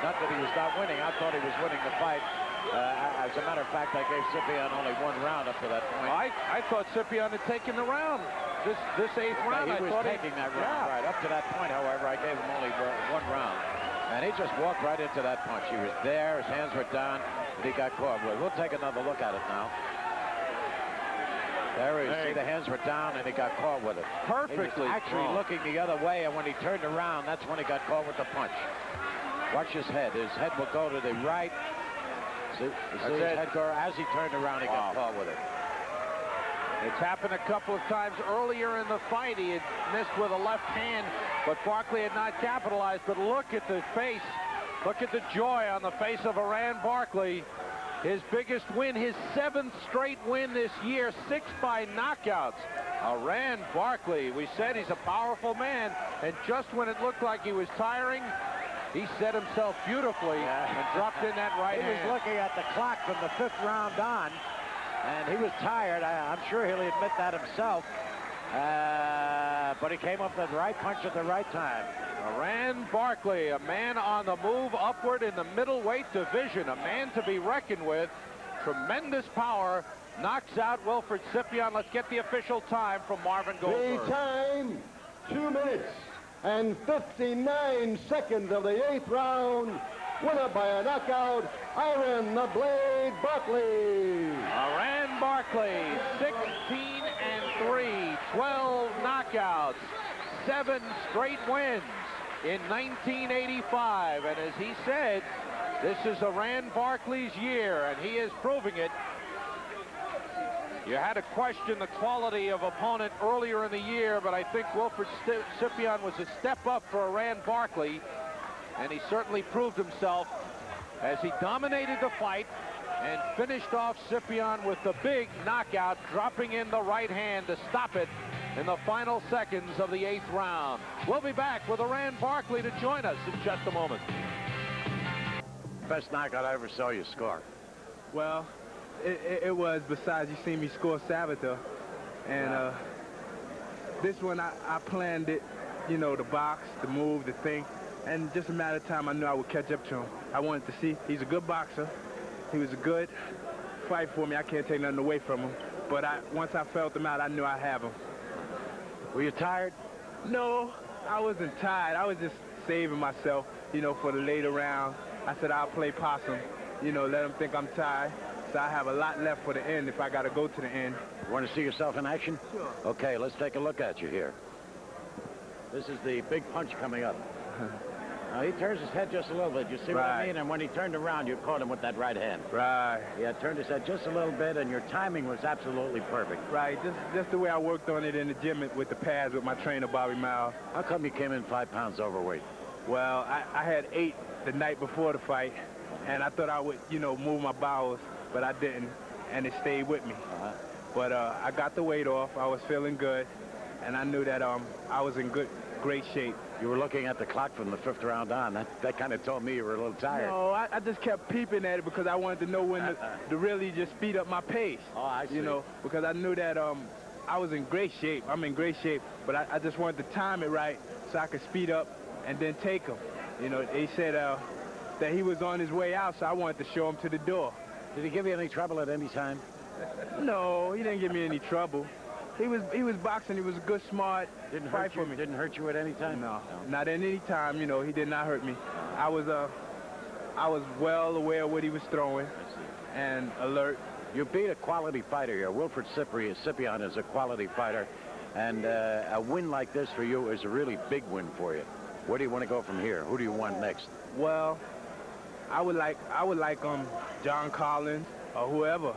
Not that he was not winning. I thought he was winning the fight. As a matter of fact, I gave Cipion only 1 round up to that point. I thought Cipion had taken the round. This 8th round, he was taking that round. Right. Up to that point, however, I gave him only 1 round. And he just walked right into that punch. He was there, his hands were down, and he got caught. We'll take another look at it now. There he is. See, the hands were down, and he got caught with it. Perfectly. He was actually looking the other way, and when he turned around, that's when he got caught with the punch. Watch his head. His head will go to the right. See his head go, as he turned around, he got caught with it. It's happened a couple of times earlier in the fight. He had missed with a left hand, but Barkley had not capitalized. But look at the face. Look at the joy on the face of Iran Barkley. His biggest win, his 7th straight win this year, 6 by knockouts. Iran Barkley, we said he's a powerful man, and just when it looked like he was tiring, he set himself beautifully and dropped in that right hand. He was looking at the clock from the 5th round on, and he was tired. I'm sure he'll admit that himself. But he came up with the right punch at the right time. Iran Barkley, a man on the move upward in the middleweight division, a man to be reckoned with. Tremendous power knocks out Wilfred Cipion. Let's get the official time from Marvin Goldberg. The time, 2 minutes and 59 seconds of the 8th round. Winner by a knockout, Iron the Blade Barkley. Iran Barkley, 16-3, 12 knockouts, 7 straight wins in 1985. And as he said, this is Iran Barkley's year, and he is proving it. You had to question the quality of opponent earlier in the year, but I think Wilfred Cipion was a step up for Iran Barkley, and he certainly proved himself as he dominated the fight and finished off Cipion with the big knockout, dropping in the right hand to stop it in the final seconds of the 8th round. We'll be back with Iran Barkley to join us in just a moment. Best knockout I ever saw you score. Well, it was, besides you seen me score Sabato. And this one, I planned it, you know, the box, the move, the thing. And just a matter of time, I knew I would catch up to him. I wanted to see. He's a good boxer. He was a good fight for me. I can't take nothing away from him. But once I felt him out, I knew I'd have him. Were you tired? No, I wasn't tired. I was just saving myself, you know, for the later round. I said I'll play possum, you know, let him think I'm tired. So I have a lot left for the end if I got to go to the end. Want to see yourself in action? Sure. Okay, let's take a look at you here. This is the big punch coming up. Now, he turns his head just a little bit. You see what I mean? And when he turned around, you caught him with that right hand. Right. Yeah, turned his head just a little bit, and your timing was absolutely perfect. Right, just the way I worked on it in the gym with the pads with my trainer, Bobby Miles. How come you came in 5 pounds overweight? Well, I had 8 the night before the fight, and I thought I would, you know, move my bowels, but I didn't, and it stayed with me. But I got the weight off. I was feeling good, and I knew that I was in great shape. You were looking at the clock from the 5th round on. That kind of told me you were a little tired. No, I just kept peeping at it because I wanted to know when to really just speed up my pace. Oh, I see. You know, because I knew that I was in great shape. I'm in great shape, but I just wanted to time it right so I could speed up and then take him. You know, they said that he was on his way out, so I wanted to show him to the door. Did he give you any trouble at any time? No, he didn't give me any trouble. He was boxing. He was a good, smart fight for me. Didn't hurt you at any time? No, not at any time. You know, he did not hurt me. I was well aware of what he was throwing and alert. You beat a quality fighter here. Wilfred Cipion is a quality fighter, and a win like this for you is a really big win for you. Where do you want to go from here? Who do you want next? Well, I would like John Collins or whoever.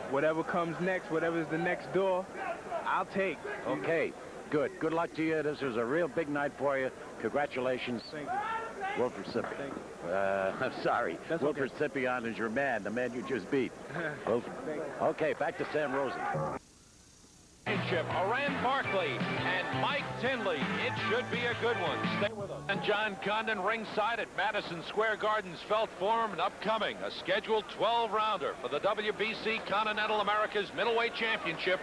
Whatever comes next, whatever's the next door, I'll take. Okay, good. Good luck to you. This was a real big night for you. Congratulations. Thank you. Wilfred Cipion. Thank you. I'm sorry. That's Wilfred Cipion is your man, the man you just beat. Wilfred. Okay, back to Sam Rosen. Iran Barkley and Mike Tinley. It should be a good one. Stay with us. And John Condon ringside at Madison Square Garden's Felt Forum, and upcoming a scheduled 12-rounder for the WBC Continental America's Middleweight Championship.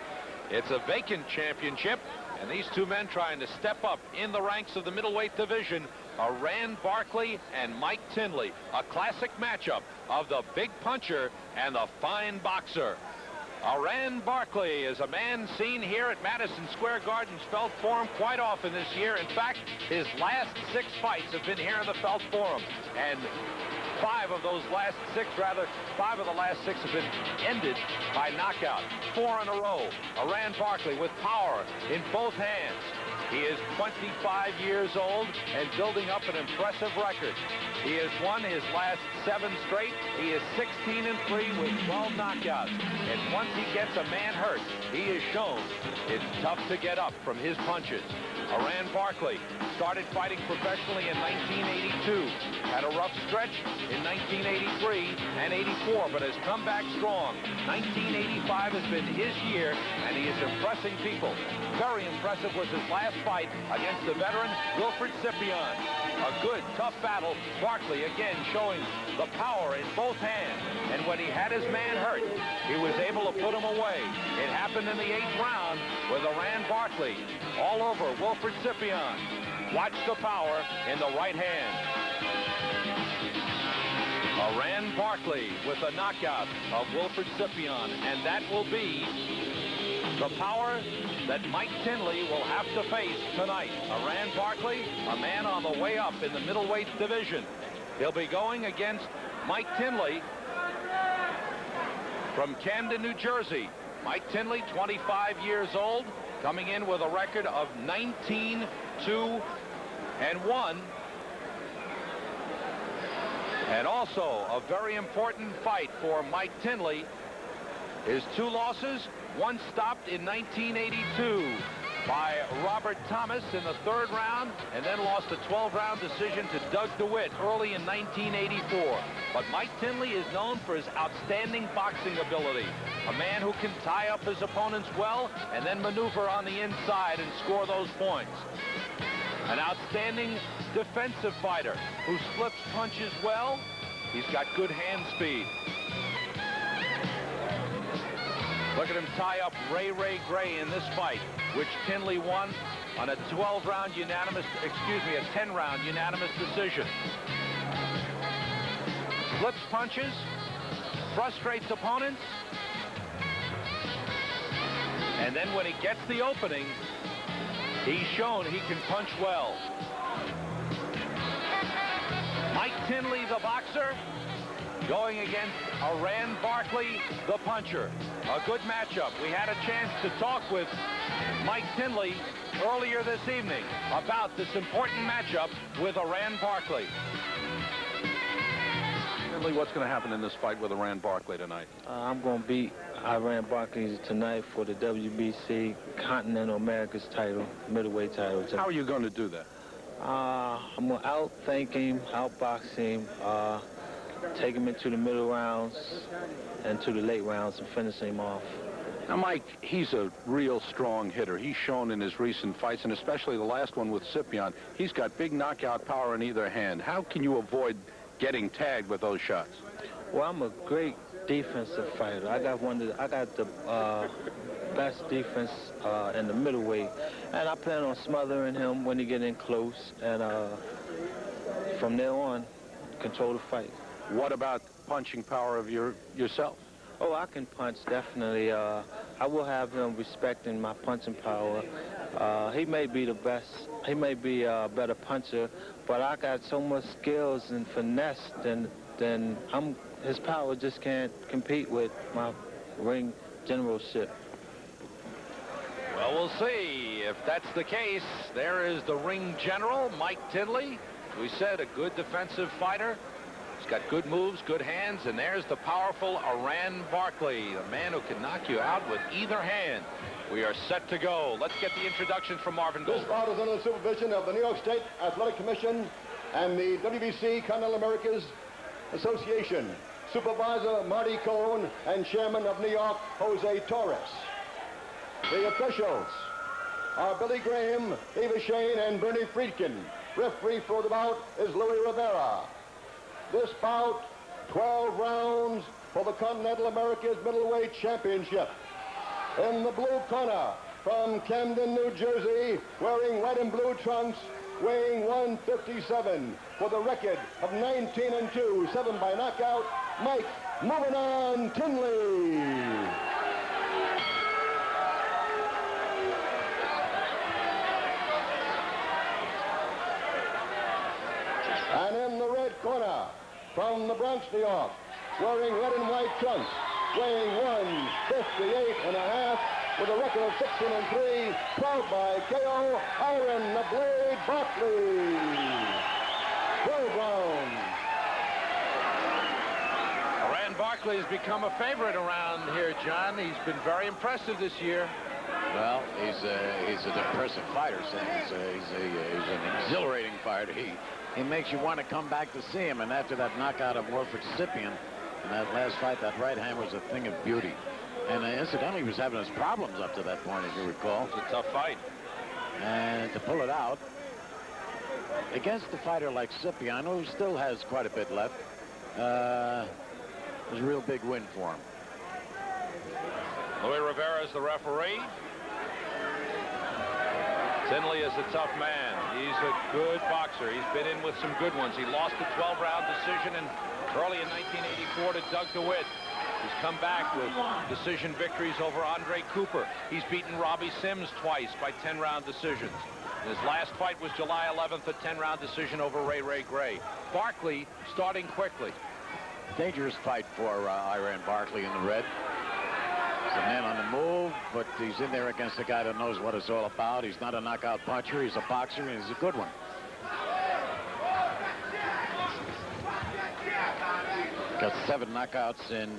It's a vacant championship, and these two men trying to step up in the ranks of the middleweight division. Iran Barkley and Mike Tinley, a classic matchup of the big puncher and the fine boxer. Iran Barkley is a man seen here at Madison Square Garden's Felt Forum quite often this year. In fact, his last 6 fights have been here in the Felt Forum. And 5 of the last 6 have been ended by knockout. 4 in a row. Iran Barkley with power in both hands. He is 25 years old and building up an impressive record. He has won his last 7 straight. He is 16-3 with 12 knockouts. And once he gets a man hurt, he has shown it's tough to get up from his punches. Iran Barkley started fighting professionally in 1982. Had a rough stretch in 1983 and 84, but has come back strong. 1985 has been his year, and he is impressing people. Very impressive was his last fight against the veteran Wilfred Cipion. A good, tough battle. Barkley again showing the power in both hands. And when he had his man hurt, he was able to put him away. It happened in the 8th round with Iran Barkley all over Wilfred Cipion. Watch the power in the right hand. Aran Barkley with a knockout of Wilfred Cipion, and that will be the power that Mike Tinley will have to face tonight. Aran Barkley, a man on the way up in the middleweight division. He'll be going against Mike Tinley from Camden, New Jersey. Mike Tinley, 25 years old, coming in with a record of 19-2-1. And also a very important fight for Mike Tinley. His 2 losses, one stopped in 1982 by Robert Thomas in the 3rd round, and then lost a 12-round decision to Doug DeWitt early in 1984. But Mike Tinley is known for his outstanding boxing ability. A man who can tie up his opponents well and then maneuver on the inside and score those points. An outstanding defensive fighter who slips punches well. He's got good hand speed. Look at him tie up Ray Gray in this fight, which Tinley won on a 12-round unanimous, a 10-round unanimous decision. Slips punches, frustrates opponents, and then when he gets the opening, he's shown he can punch well. Mike Tinley, the boxer, going against Aran Barkley, the puncher. A good matchup. We had a chance to talk with Mike Tinley earlier this evening about this important matchup with Aran Barkley. Tinley, what's going to happen in this fight with Aran Barkley tonight? I'm going to beat Aran Barkley tonight for the WBC Continental Americas title, middleweight title. How are you going to do that? I'm going to out-think him, out-box him, take him into the middle rounds and to the late rounds and finish him off. Now, Mike, he's a real strong hitter. He's shown in his recent fights, and especially the last one with Cipion, he's got big knockout power in either hand. How can you avoid getting tagged with those shots? Well, I'm a great defensive fighter. I got the best defense in the middleweight, and I plan on smothering him when he get in close, and from there on, control the fight. What about punching power of yourself? Oh, I can punch, definitely. I will have him respecting my punching power. He may be the best. He may be a better puncher, but I got so much skills and finesse then his power just can't compete with my ring generalship. Well, we'll see if that's the case. There is the ring general, Mike Tinley. We said a good defensive fighter. He's got good moves, good hands, and there's the powerful Aran Barkley, the man who can knock you out with either hand. We are set to go. Let's get the introductions from Marvin Gould. This bout is under the supervision of the New York State Athletic Commission and the WBC Continental Americas Association. Supervisor Marty Cohn and Chairman of New York, Jose Torres. The officials are Billy Graham, Eva Shane, and Bernie Friedkin. Referee for the bout is Louis Rivera. This bout, 12 rounds for the Continental Americas Middleweight Championship. In the blue corner, from Camden, New Jersey, wearing red and blue trunks, weighing 157, for the record of 19-2, 7 by knockout, Mike "Moving On" Tinley. And in the red corner, from the Bronx, New York, wearing red and white trunks, weighing 158.5, with a record of 16-3, proud by KO, Aran the Blade Barkley. 12 rounds. Aran Barkley has become a favorite around here, John. He's been very impressive this year. Well, he's an impressive fighter, so he's an exhilarating fighter. He makes you want to come back to see him, and after that knockout of Wilfred Cipion in that last fight, that right hand was a thing of beauty. And incidentally, he was having his problems up to that point, if you recall. It was a tough fight. And to pull it out against a fighter like Cipion, who still has quite a bit left, was a real big win for him. Louis Rivera is the referee. Tinley is a tough man. He's a good boxer. He's been in with some good ones. He lost a 12-round decision in Early in 1984 to Doug DeWitt. He's come back with decision victories over Andre Cooper. He's beaten Robbie Sims twice by 10-round decisions. His last fight was July 11th, a 10-round decision over Ray Gray. Barkley starting quickly. Dangerous fight for Iran Barkley in the red. He's a man on the move, but he's in there against a guy that knows what it's all about. He's not a knockout puncher. He's a boxer, and he's a good one. Got 7 knockouts in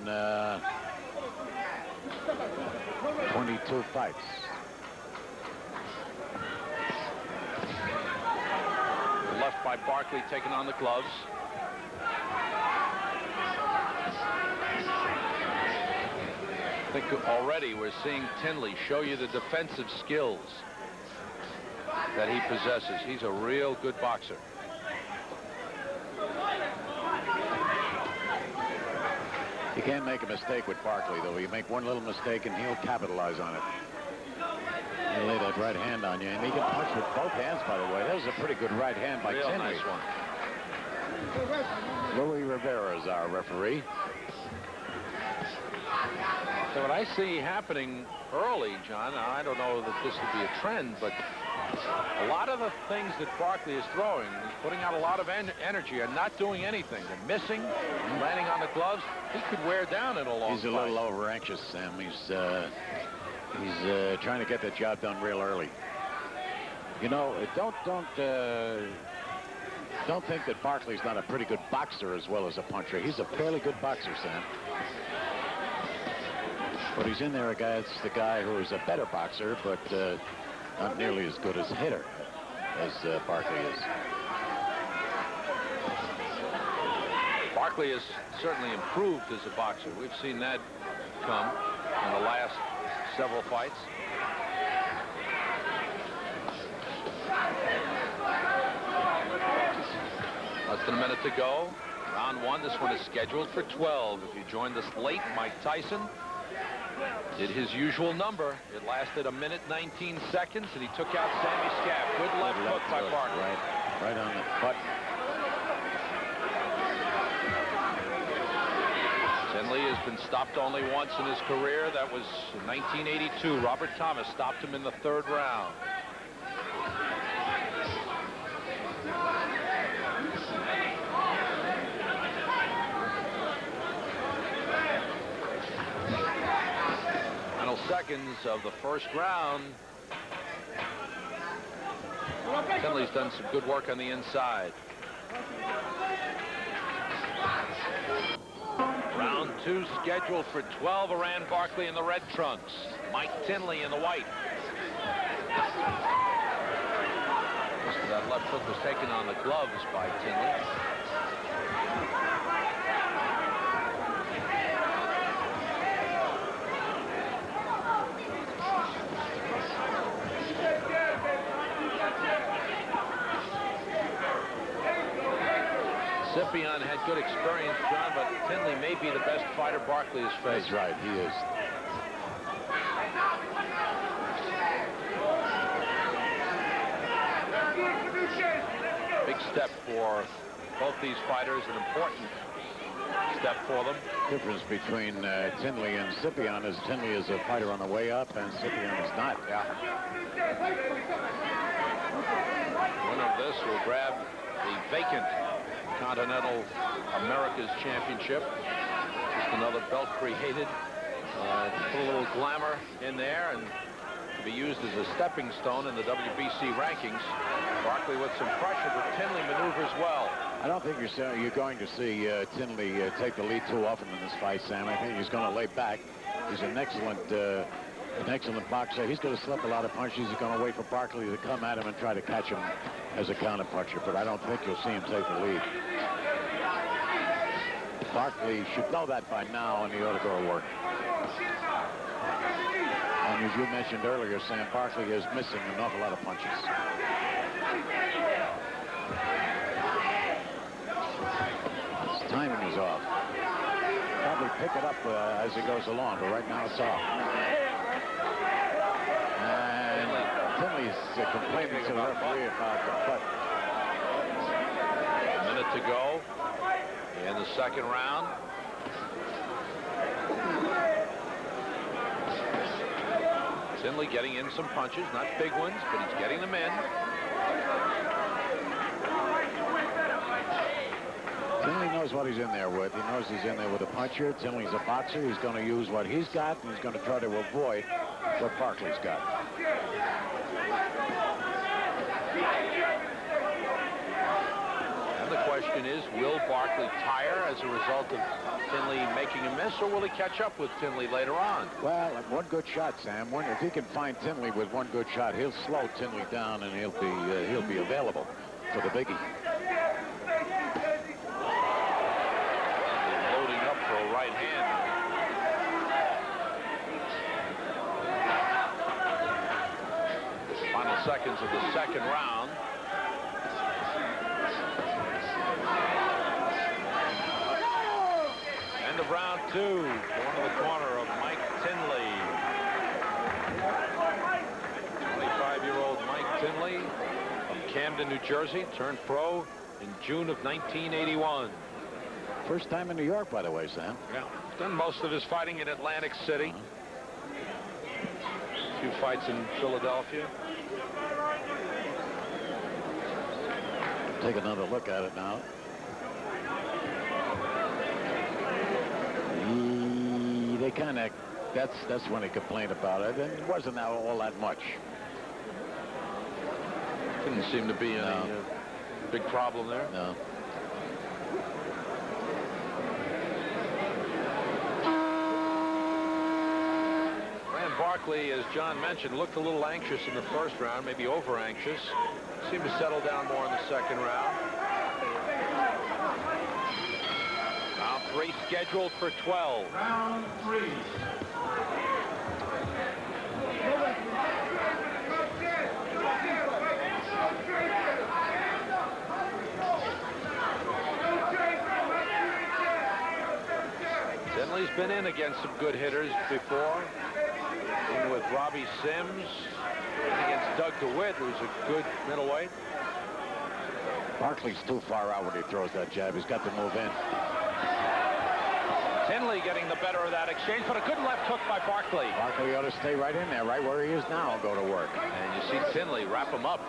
22 fights. Left by Barkley, taking on the gloves. I think already we're seeing Tinley show you the defensive skills that he possesses. He's a real good boxer. You can't make a mistake with Barkley, though. You make one little mistake, and he'll capitalize on it. He'll lay that right hand on you, and he can punch with both hands, by the way. That was a pretty good right hand by Tinley. Nice one. Louis Rivera is our referee. So what I see happening early, John, I don't know that this would be a trend, but a lot of the things that Barkley is throwing, he's putting out a lot of energy and not doing anything. They're missing, landing on the gloves. He could wear down in a long He's a little over anxious, Sam. He's trying to get the job done real early. You know, don't think that Barkley's not a pretty good boxer as well as a puncher. He's a fairly good boxer, Sam. But he's in there against the guy who is a better boxer, but not nearly as good as a hitter as Barkley is. Barkley has certainly improved as a boxer. We've seen that come in the last several fights. Less than a minute to go. Round 1. This one is scheduled for 12. If you joined us late, Mike Tyson did his usual number. It lasted 1:19 seconds, and he took out Sammy Scaff. Good left hook by Barkley. Right on the butt. Tinley has been stopped only once in his career. That was in 1982. Robert Thomas stopped him in the 3rd round. Seconds of the 1st round. Tinley's done some good work on the inside. Round 2 scheduled for 12. Iran Barkley in the red trunks. Mike Tinley in the white. That left hook was taken on the gloves by Tinley. Cipion had good experience, John, but Tinley may be the best fighter Barkley has faced. That's right, he is. Big step for both these fighters, an important step for them. The difference between Tinley and Cipion is Tinley is a fighter on the way up, and Cipion is not. Yeah. Winner of this will grab the vacant Continental America's Championship. Just another belt created to put a little glamour in there and to be used as a stepping stone in the WBC rankings. Barkley with some pressure, but Tinley maneuvers well. I don't think you're going to see Tinley take the lead too often in this fight, Sam. I think he's going to lay back. He's an excellent boxer. He's going to slip a lot of punches. He's going to wait for Barkley to come at him and try to catch him as a counterpuncher, but I don't think you'll see him take the lead. Barkley should know that by now, and he ought to go to work. And as you mentioned earlier, Sam, Barkley is missing an awful lot of punches. His timing is off. Probably pick it up as he goes along, but right now it's off. And Tinley's complaining to the referee about the butt. A minute to go in the second round. Tinley getting in some punches, not big ones, but he's getting them in. Tinley knows what he's in there with. He knows he's in there with a puncher. Tinley's a boxer. He's going to use what he's got, and he's going to try to avoid what Barkley's got. And the question is, will Barkley tire as a result of Tinley making a miss, or will he catch up with Tinley later on? Well, one good shot, Sam. If he can find Tinley with one good shot, he'll slow Tinley down, and he'll be available for the biggie. Loading up for a right hand. Final seconds of the second round. End of round 2. Going to the corner of Mike Tinley. 25-year-old Mike Tinley from Camden, New Jersey, turned pro in June of 1981. First time in New York, by the way, Sam. Yeah, done most of his fighting in Atlantic City. A few fights in Philadelphia. Take another look at it now. They kind of, that's when he complained about it, and it wasn't all that much. Didn't seem to be any big problem there. No. Barkley, as John mentioned, looked a little anxious in the first round, maybe over anxious. Seemed to settle down more in the second round. Round 3 scheduled for 12. Round 3. Tinley's been in against some good hitters before. In with Robbie Sims, against Doug DeWitt, who's a good middleweight. Barkley's too far out when he throws that jab. He's got to move in. Tinley getting the better of that exchange, but a good left hook by Barkley. Barkley ought to stay right in there, right where he is now, and go to work. And you see Tinley wrap him up.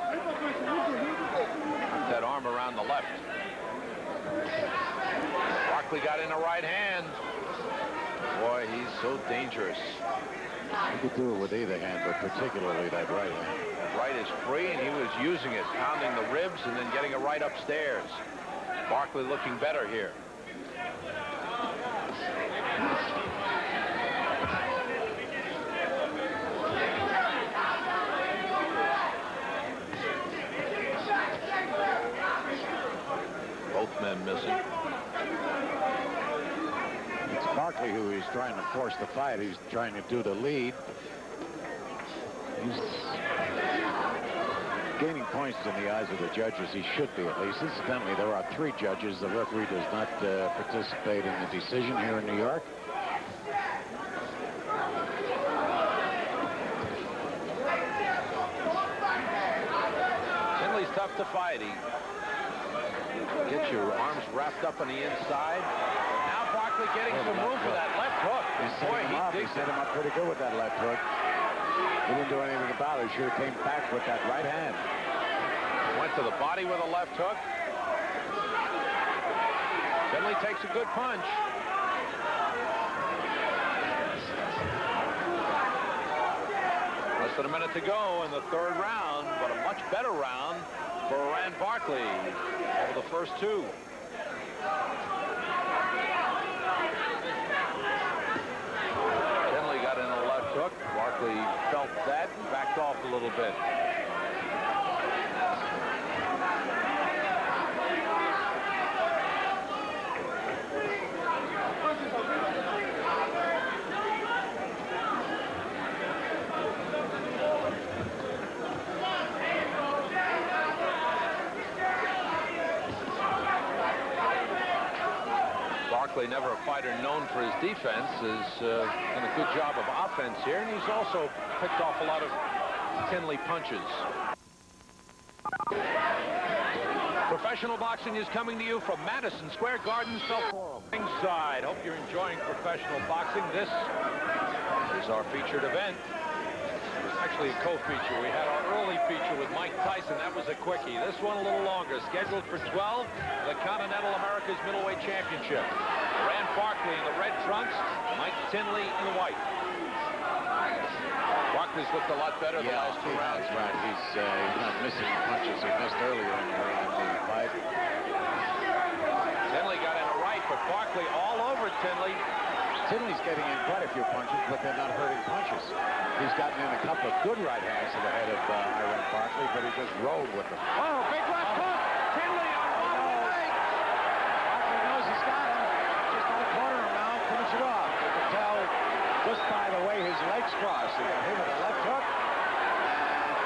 That arm around the left. Barkley got in a right hand. Boy, he's so dangerous. He could do it with either hand, but particularly that right hand. Right is free, and he was using it, pounding the ribs and then getting a right upstairs. Barkley looking better here. Both men missing. It's Barkley who is trying to force the fight. He's trying to do the lead. He's gaining points in the eyes of the judges. He should be, at least. Incidentally, there are 3 judges. The referee does not participate in the decision here in New York. Tinley's tough to fight. He gets your arms wrapped up on the inside. Now Barkley getting some room for that left hook. Boy, He set him up pretty good with that left hook. He didn't do anything about it. He should have came back with that right hand. Went to the body with a left hook. Tinley takes a good punch. Less than a minute to go in the third round, but a much better round for Rand Barkley over the first 2. Tinley got in a left hook. Barkley felt that and backed off a little bit. Barkley, never a fighter known for his defense, has done a good job of offense here, and he's also picked off a lot of Tinley punches. For Professional boxing is coming to you from Madison Square Garden, Forum. Ringside. Hope you're enjoying professional boxing. This is our featured event. It was actually a co-feature. We had our early feature with Mike Tyson. That was a quickie. This one a little longer. Scheduled for 12, the Continental America's Middleweight Championship. Rand Barkley in the red trunks, Mike Tinley in the white. Barkley's looked a lot better the last 2 rounds. Right. He's not missing punches he missed earlier in the fight. Tinley got in a right, but Barkley all over Tinley. Tinley's getting in quite a few punches, but they're not hurting punches. He's gotten in a couple of good right hands to the head of Iran Barkley, but he just rolled with them. Oh, big left hook! Tinley on one leg! Barkley knows he's got him. Just got to corner him now, finish it off. You can tell just by the way his legs cross. He got hit with a left hook.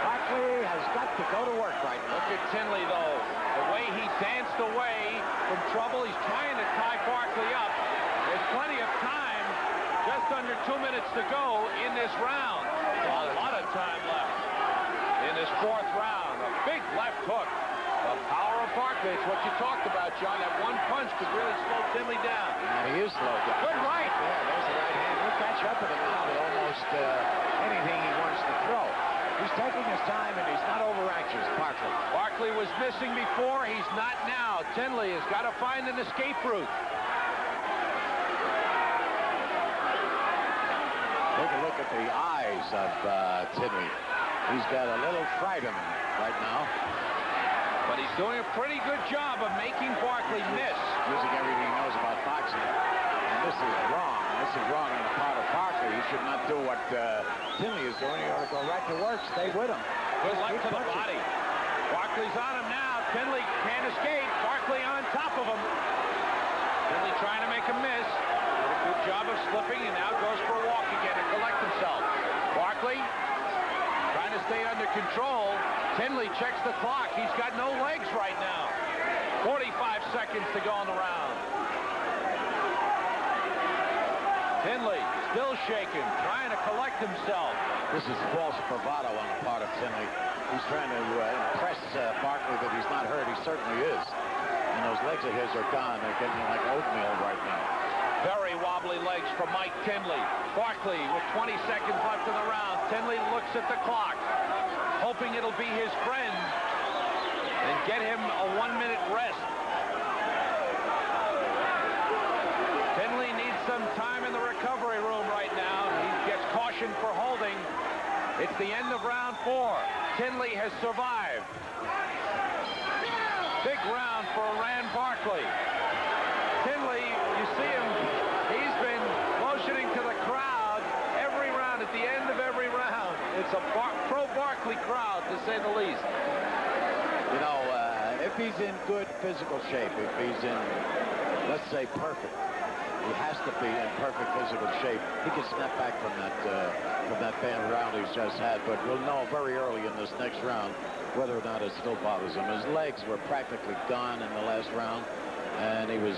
Barkley has got to go to work right now. Look at Tinley, though. The way he danced away from trouble. He's trying to tie Barkley up. There's plenty of time. Just under 2 minutes to go in this round. A lot of time left in this 4th round. A big left hook. The power of Barkley. It's what you talked about, John. That one punch could really slow Tinley down. And he is slowed down. Good right. Yeah, there's the right hand. He'll catch up with him now with almost anything he wants to throw. He's taking his time, and he's not over-anxious, Barkley. Barkley was missing before. He's not now. Tinley has got to find an escape route. Take a look at the eyes of Tinley. He's got a little fright in him right now. But he's doing a pretty good job of making Barkley miss. Using everything he knows about boxing. And this is wrong. This is wrong on the part of Barkley. He should not do what Tinley is doing. He ought to go right to work, stay with him. Good left to the body. Barkley's on him now. Tinley can't escape. Barkley on top of him. Tinley trying to make him miss. Did a good job of slipping, and now goes for a walk again and collect himself. Barkley trying to stay under control. Tinley checks the clock. He's got no legs right now. 45 seconds to go in the round. Tinley still shaking, trying to collect himself. This is false bravado on the part of Tinley. He's trying to impress Barkley that he's not hurt. He certainly is. And those legs of his are gone. They're getting like oatmeal right now. Very wobbly legs from Mike Tinley. Barkley with 20 seconds left in the round. Tinley looks at the clock, hoping it'll be his friend and get him a 1-minute rest. Tinley needs some time in the recovery room right now. He gets cautioned for holding. It's the end of round 4. Tinley has survived. Big round for Rand Barkley. Tinley, you see him, he's been motioning to the crowd every round, at the end of every round. It's a pro-Barkley crowd, to say the least. You know, if he's in good physical shape, if he's in, let's say, perfect, he has to be in perfect physical shape. He can snap back from that bad round he's just had, but we'll know very early in this next round whether or not it still bothers him. His legs were practically gone in the last round, and he was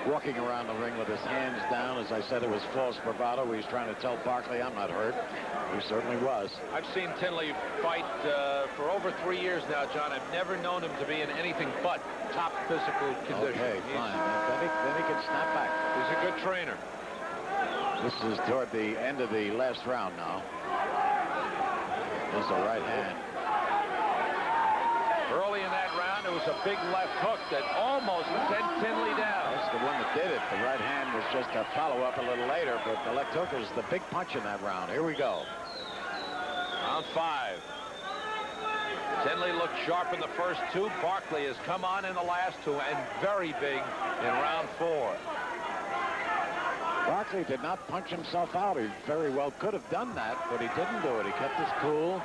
walking around the ring with his hands down. As I said, it was false bravado. He was trying to tell Barkley, I'm not hurt. He certainly was. I've seen Tinley fight for over 3 years now, John. I've never known him to be in anything but top physical condition. Okay, fine. Then he can snap back. He's a good trainer. This is toward the end of the last round now. There's the right hand. Early in that round, it was a big left hook that almost sent Tinley down. That's the one that did it. The right hand was just a follow-up a little later, but the left hook was the big punch in that round. Here we go. Round 5. Tinley looked sharp in the first 2. Barkley has come on in the last 2, and very big in round 4. Barkley did not punch himself out. He very well could have done that, but he didn't do it. He kept his cool,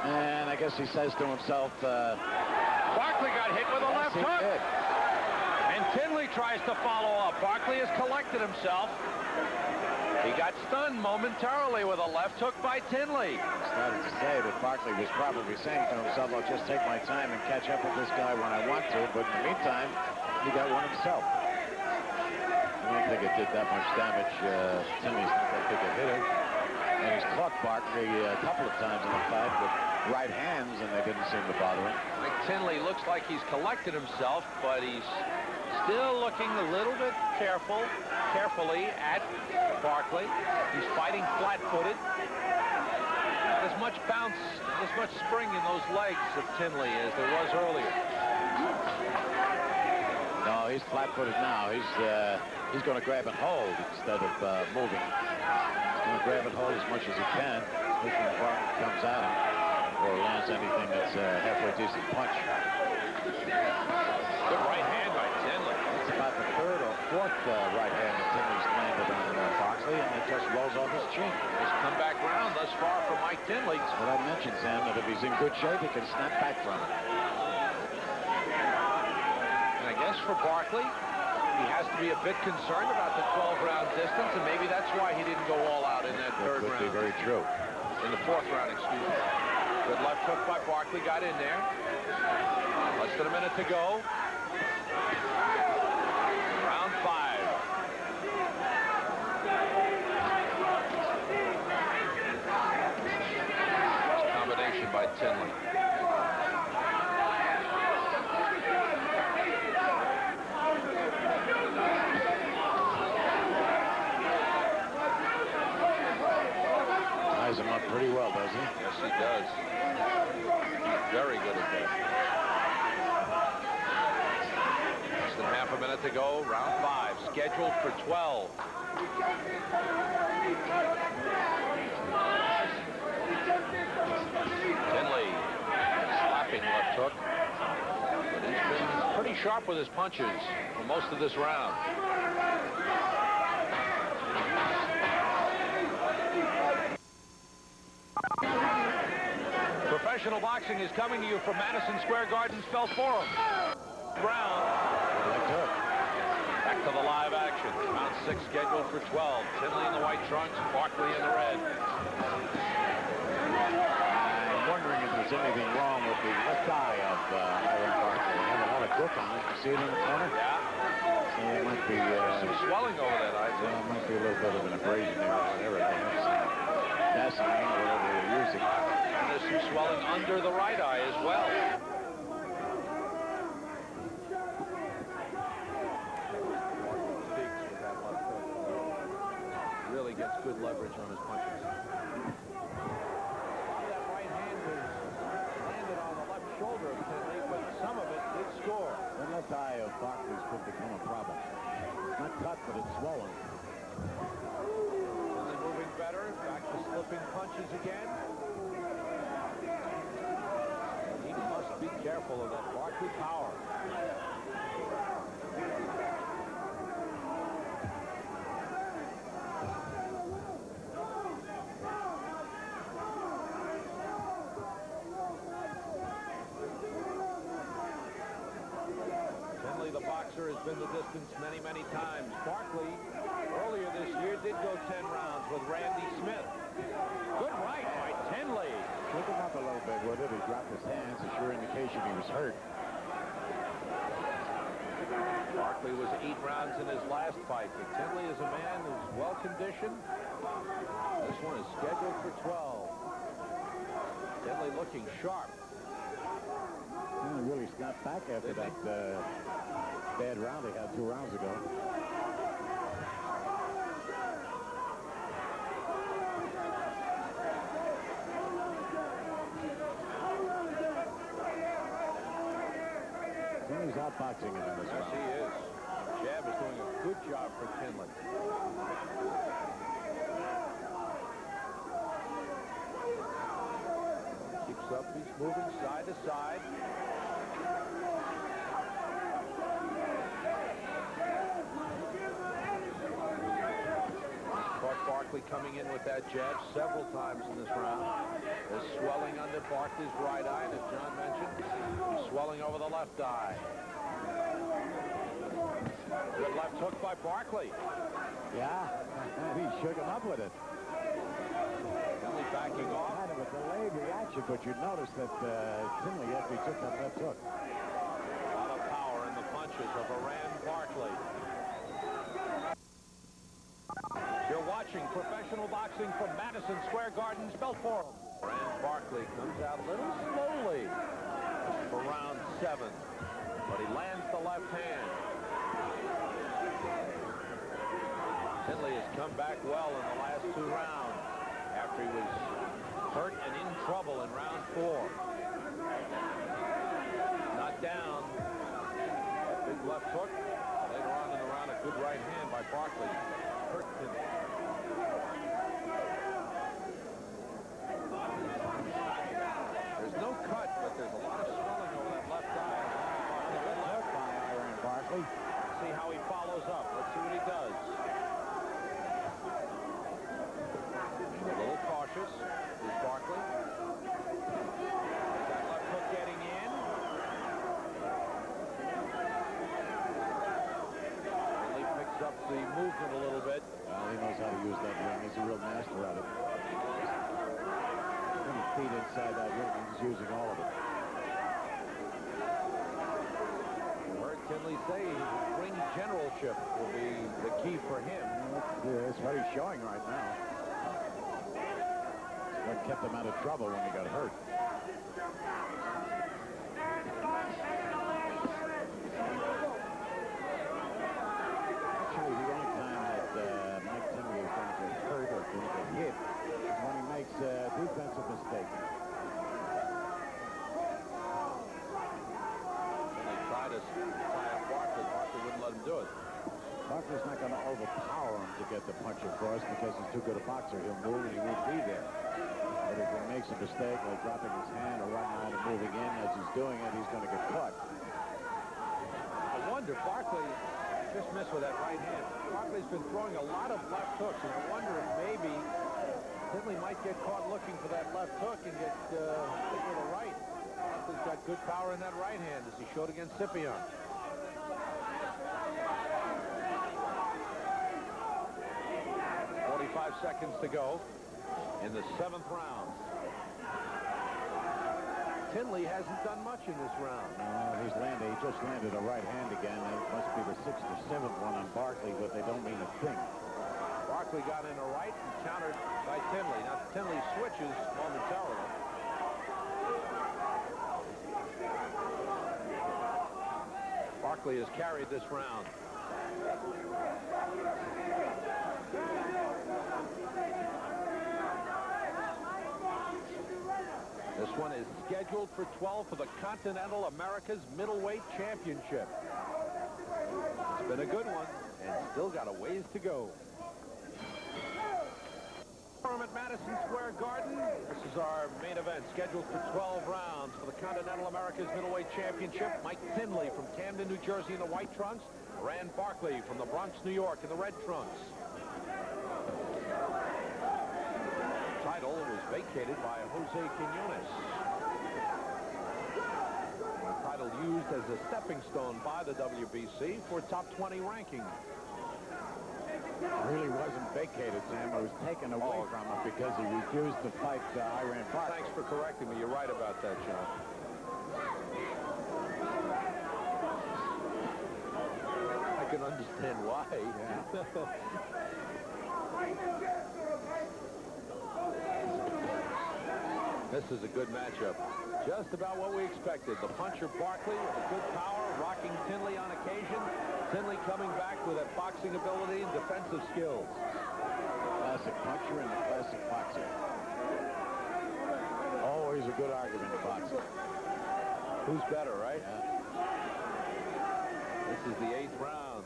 and I guess he says to himself, Barkley got hit with a left hook. Did. And Tinley tries to follow up. Barkley has collected himself. He got stunned momentarily with a left hook by Tinley. Started to say that Barkley was probably saying to himself, I'll just take my time and catch up with this guy when I want to. But in the meantime, he got one himself. I don't think it did that much damage. Tinley's not that big a hitter. And he's caught Barkley a couple of times in the fight, but right hands, and they didn't seem to bother him. Mike Tinley looks like he's collected himself, but he's still looking a little bit carefully at Barkley. He's fighting flat-footed. Not as much bounce, not as much spring in those legs of Tinley as there was earlier. No, he's flat-footed now. He's going to grab and hold instead of moving. He's going to grab and hold as much as he can, especially when Barkley comes at him or lands anything that's a halfway decent punch. Good right hand by Tinley. It's about the third or fourth right hand that Tinley's landed on Barkley, and it just rolls off his chin. He's come back round thus far from Mike Tinley. That's what I mentioned, Sam, that if he's in good shape, he can snap back from it. And I guess for Barkley, he has to be a bit concerned about the 12-round distance, and maybe that's why he didn't go all out in that third round. That would be very true. In the fourth round, excuse me. Good left hook by Barkley, got in there. Less than a minute to go. Round 5. Combination by Tinley. Ties him up pretty well, does he? Yes, he does. Very good at that. Less than half a minute to go. Round 5, scheduled for 12. Tinley, slapping left hook. But he's been pretty sharp with his punches for most of this round. Professional boxing is coming to you from Madison Square Garden's Bell Forum. Round. Back to the live action. Round 6 scheduled for 12. Tinley in the white trunks, Barkley in the red. I'm wondering if there's anything wrong with the left eye of Aaron Barkley. They have a lot of grip on it. You see it in the corner? Yeah. So it might be some swelling over that eye. Well, it might be a little bit of an abrasion there or whatever. They have some Vaseline or whatever they're using. And there's some swelling under the right eye as well. Biggs with that left hook. Really gets good leverage on his punches. That right hand was landed on the left shoulder of Tinley, but some of it did score. The left eye of Barkley's could become a problem. It's not cut, but it's swollen. Tinley moving better, back to slipping punches again. He must be careful of that Barkley power. Tinley, the boxer, has been the distance many, many times. Barkley, earlier this year, did go 10 rounds with Randy Smith. Good right by Tinley. Shook him up a little bit with it. He dropped his hands, a sure indication he was hurt. Barkley was 8 rounds in his last fight, but Tinley is a man who's well-conditioned. This one is scheduled for 12. Tinley looking sharp. Well, he really snapped back after that bad round he had 2 rounds ago. He's outboxing him in this round. Yes, he is. Jab is doing a good job for Tinley. Keeps up. He's moving side to side. Caught Barkley coming in with that jab several times in this round. There's swelling under Barkley's right eye, and as John mentioned, he's swelling over the left eye. Good left hook by Barkley. Yeah, he shook him up with it. Tinley backing off. Kind of a delayed reaction, but you notice that Tinley actually took that left hook. A lot of power in the punches of Iran Barkley. You're watching professional boxing from Madison Square Garden's Bell Forum. And Barkley comes out a little slowly for round 7, but he lands the left hand. Tinley has come back well in the last 2 rounds after he was hurt and in trouble in round 4. Not down. That big left hook. Later on in the round, a good right hand by Barkley. Hurt Tinley. There's no cut, but there's a lot of swelling over that left eye. On the good left by Iran Barkley. See how he follows up. Let's see what he does. A little cautious is Barkley. That left hook getting in. Tinley picks up the movement a little bit. Well, he knows how to use that ring. He's a real master at it. 20 feet inside that ring, he's using all of it. You heard Tinley say ring generalship will be the key for him. That's what he's showing right now. What kept him out of trouble when he got hurt. Actually, the only time that Mike Tinley is going to get hurt or going to get hit is when he makes a defensive mistake. They tried to tie up Barkley. Barkley wouldn't let him do it. Barkley's not going to overpower him to get the punch across because he's too good a boxer. He'll move and he won't be there. But if he makes a mistake, like dropping his hand or whatnot and moving in as he's doing it, he's going to get caught. I wonder, Barkley just missed with that right hand. Barkley's been throwing a lot of left hooks, and I wonder if maybe Tinley might get caught looking for that left hook and get hit with a right. Barkley's got good power in that right hand, as he showed against Cipion. 45 seconds to go in the 7th round. Tinley hasn't done much in this round. He just landed a right hand again. It must be the 6th or 7th one on Barkley, but they don't mean a thing. Barkley got in a right and countered by Tinley. Now Tinley switches momentarily. Barkley has carried this round. This one is scheduled for 12 for the Continental America's Middleweight Championship. It's been a good one and still got a ways to go. From at Madison Square Garden, this is our main event scheduled for 12 rounds for the Continental America's Middleweight Championship. Mike Tinley from Camden, New Jersey in the white trunks. Rand Barkley from the Bronx, New York in the red trunks. The title was vacated by Jose Quinones. The title used as a stepping stone by the WBC for top 20 ranking. It really wasn't vacated, Sam. It was taken away from him because he refused to fight Iran Barkley. Thanks for correcting me. You're right about that, John. I can understand why. Yeah. This is a good matchup. Just about what we expected. The puncher Barkley with good power, rocking Tinley on occasion. Tinley coming back with that boxing ability and defensive skills. Classic puncher and a classic boxer. Always a good argument in boxing. Who's better, right? Yeah. This is the 8th round.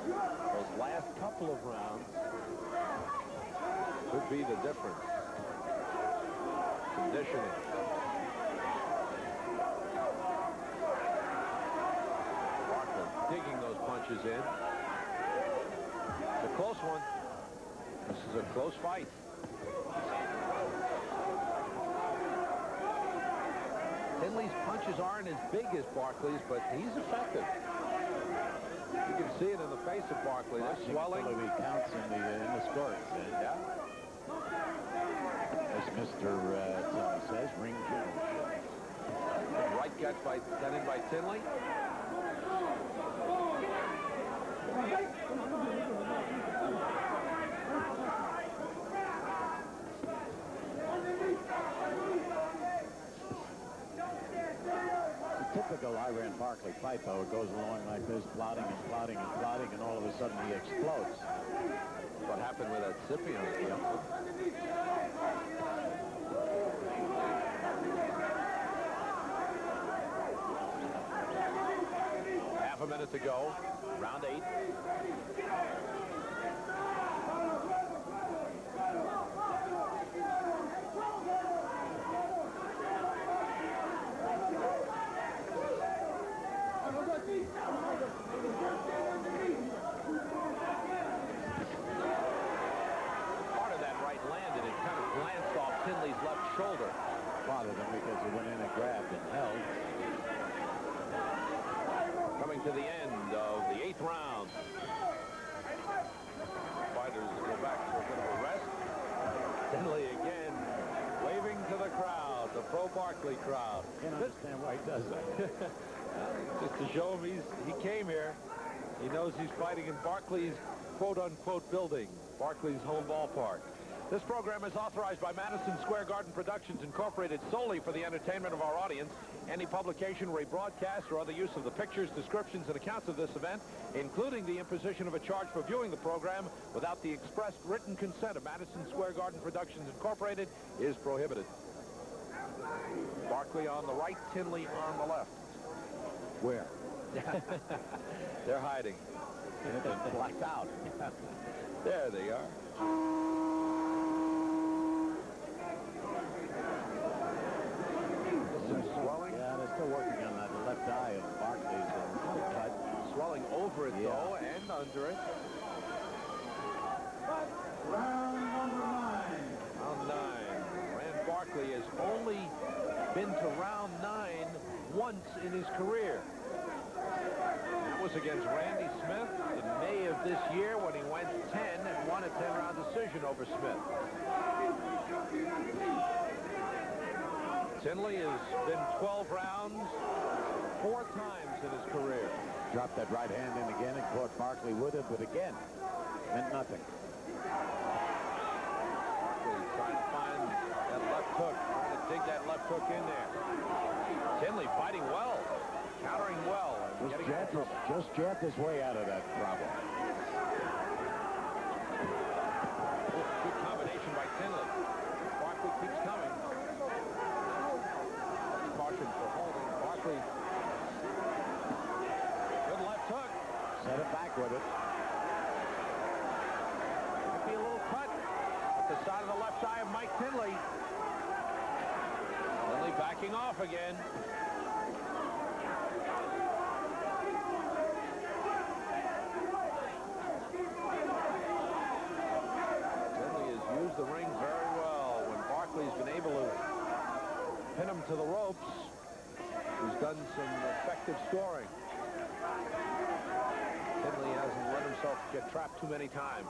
Those last couple of rounds could be the difference. Conditioning. Barkley digging those punches in. It's a close one. This is a close fight. Tinley's punches aren't as big as Barkley's, but he's effective. You can see it in the face of Barkley. They're swelling. He counts in the scores. Yeah. As Mr. Tinley says, ring generalship. Right gut done in by Tinley. Barkley fight, though. It goes along like this, plotting and plotting and plotting, and all of a sudden he explodes. What happened with that Cipion? Half a minute to go. Round 8. Part of that right landed. It kind of glanced off Tinley's left shoulder. Bothered him because he went in and grabbed and held. Coming to the end of the 8th round. Fighters go back for a bit of a rest. Tinley again waving to the crowd, the pro-Barkley crowd. Can't understand why he does that. Just to show him he came here. He knows he's fighting in Barkley's quote-unquote building, Barkley's home ballpark. This program is authorized by Madison Square Garden Productions Incorporated solely for the entertainment of our audience. Any publication, rebroadcast, or other use of the pictures, descriptions, and accounts of this event, including the imposition of a charge for viewing the program without the expressed written consent of Madison Square Garden Productions Incorporated, is prohibited. Barkley on the right, Tinley on the left. Where? They're hiding. They've been blacked out. There they are. Some swelling. Yeah, they're still working on that left eye of Barkley's cut. Swelling over it, though, and under it. Round number 9. Round 9. Rand Barkley has only been to round 9 once in his career. That was against Randy Smith in May of this year when he went 10 and won a 10-round decision over Smith. Tinley has been 12 rounds 4 times in his career. Dropped that right hand in again and caught Barkley with it, but again, meant nothing. Barkley trying to find that left hook, trying to dig that left hook in there. Tinley fighting well, countering well. Just jabbed his way out of that problem. Good combination by Tinley. Barkley keeps coming. Caution for holding. Barkley. Good left hook. Set it back with it. Could be a little cut at the side of the left eye of Mike Tinley. Tinley backing off again. The ring very well. When Barkley's been able to pin him to the ropes, he's done some effective scoring. Tinley hasn't let himself get trapped too many times.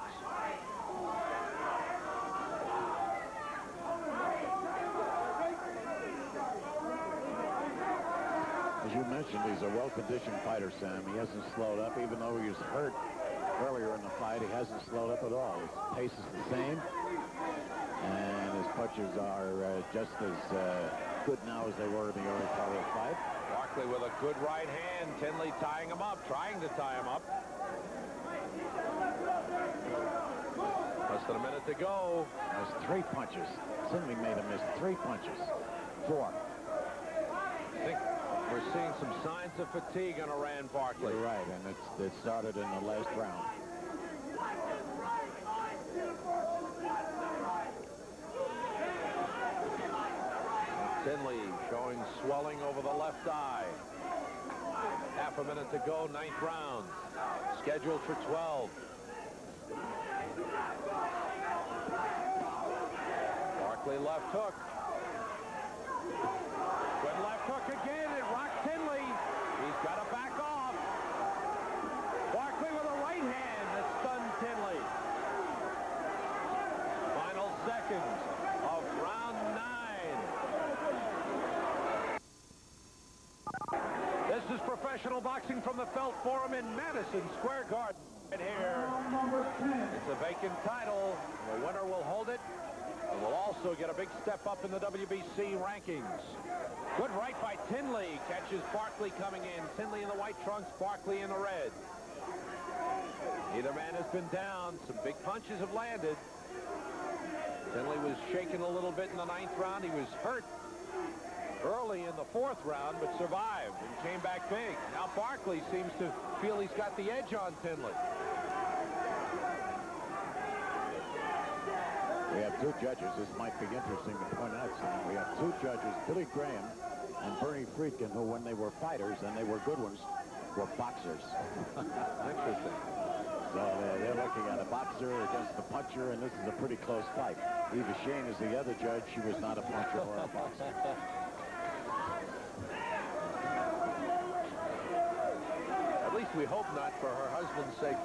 As you mentioned, he's a well-conditioned fighter, Sam. He hasn't slowed up, even though he was hurt earlier in the fight. He hasn't slowed up at all. His pace is the same. And his punches are just as good now as they were in the early part of the fight. Barkley with a good right hand. Tinley tying him up, trying to tie him up. Less than a minute to go. Missed 3 punches. Tinley made him miss 3 punches. 4. I think we're seeing some signs of fatigue on Rand Barkley. You're right, and it started in the last round. Tinley showing swelling over the left eye. Half a minute to go, 9th round. Scheduled for 12. Barkley left hook. Good left hook again. It rocked Tinley. He's got to back off. Barkley with a right hand that stunned Tinley. Final seconds of round 9. This is professional boxing from the Felt Forum in Madison Square Garden. Right here. It's a vacant title. The winner will hold it. and will also get a big step up in the WBC rankings. Good right by Tinley. Catches Barkley coming in. Tinley in the white trunks, Barkley in the red. Either man has been down. Some big punches have landed. Tinley was shaken a little bit in the 9th round. He was hurt early in the 4th round, but survived and came back big. Now Barkley seems to feel he's got the edge on Tinley. We have 2 judges. This might be interesting to point out. We have 2 judges, Billy Graham and Bernie Friedkin, who, when they were fighters, and they were good ones, were boxers. Interesting. So they're looking at a boxer against a puncher, and this is a pretty close fight. Eva Shane is the other judge. She was not a puncher or a boxer. At least we hope not, for her husband's sake.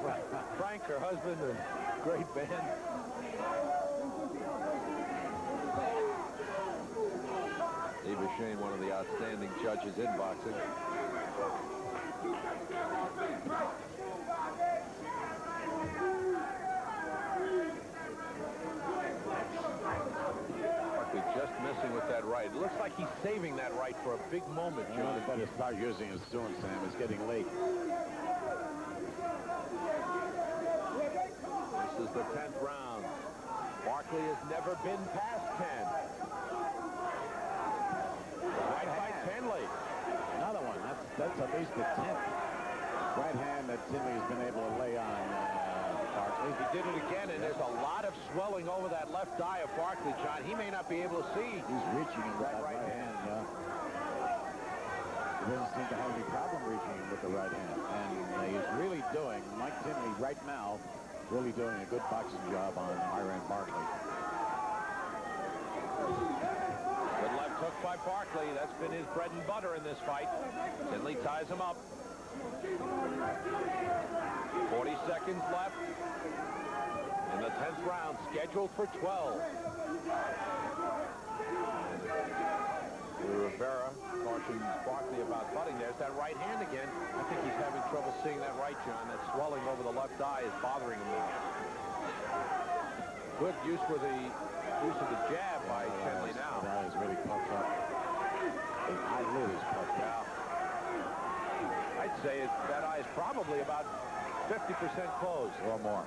Frank, her husband, a great band. Eva Shane, one of the outstanding judges in boxing. Barkley just missing with that right. It looks like he's saving that right for a big moment, John. Well, better start using it soon, Sam. It's getting late. This is the 10th round. Barkley has never been past 10. Right by Tinley. Another one. That's at least the 10th right hand that Tinley has been able to lay on Barkley. He did it again, and there's a lot of swelling over that left eye of Barkley, John. He may not be able to see. He's reaching him with that right hand. He doesn't seem to have any problem reaching him with the right hand. And he's really doing, Mike Tinley right now, really doing a good boxing job on Iran Barkley. Good left hook by Barkley. That's been his bread and butter in this fight. Tinley ties him up. 40 seconds left in the 10th round, scheduled for 12. Rivera cautions Barkley about butting. There's that right hand again. I think he's having trouble seeing that right, John. That swelling over the left eye is bothering him now. Good use with the use of the jab by Tinley now. That is really puffed up. His eyelid is puffed out. I'd say that eye is probably about 50% closed or more.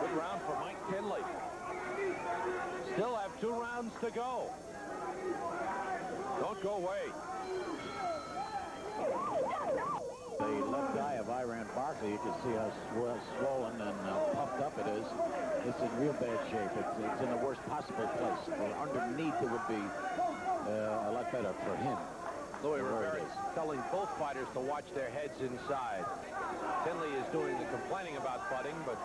Good round for Mike Tinley. Still have 2 rounds to go. Don't go away. The left eye of Iran Barkley, you can see how swollen and puffed up it is. It's in real bad shape. It's in the worst possible place. Underneath, it would be a lot better for him. Louis Rivera is telling both fighters to watch their heads inside. Tinley is doing the complaining about butting, but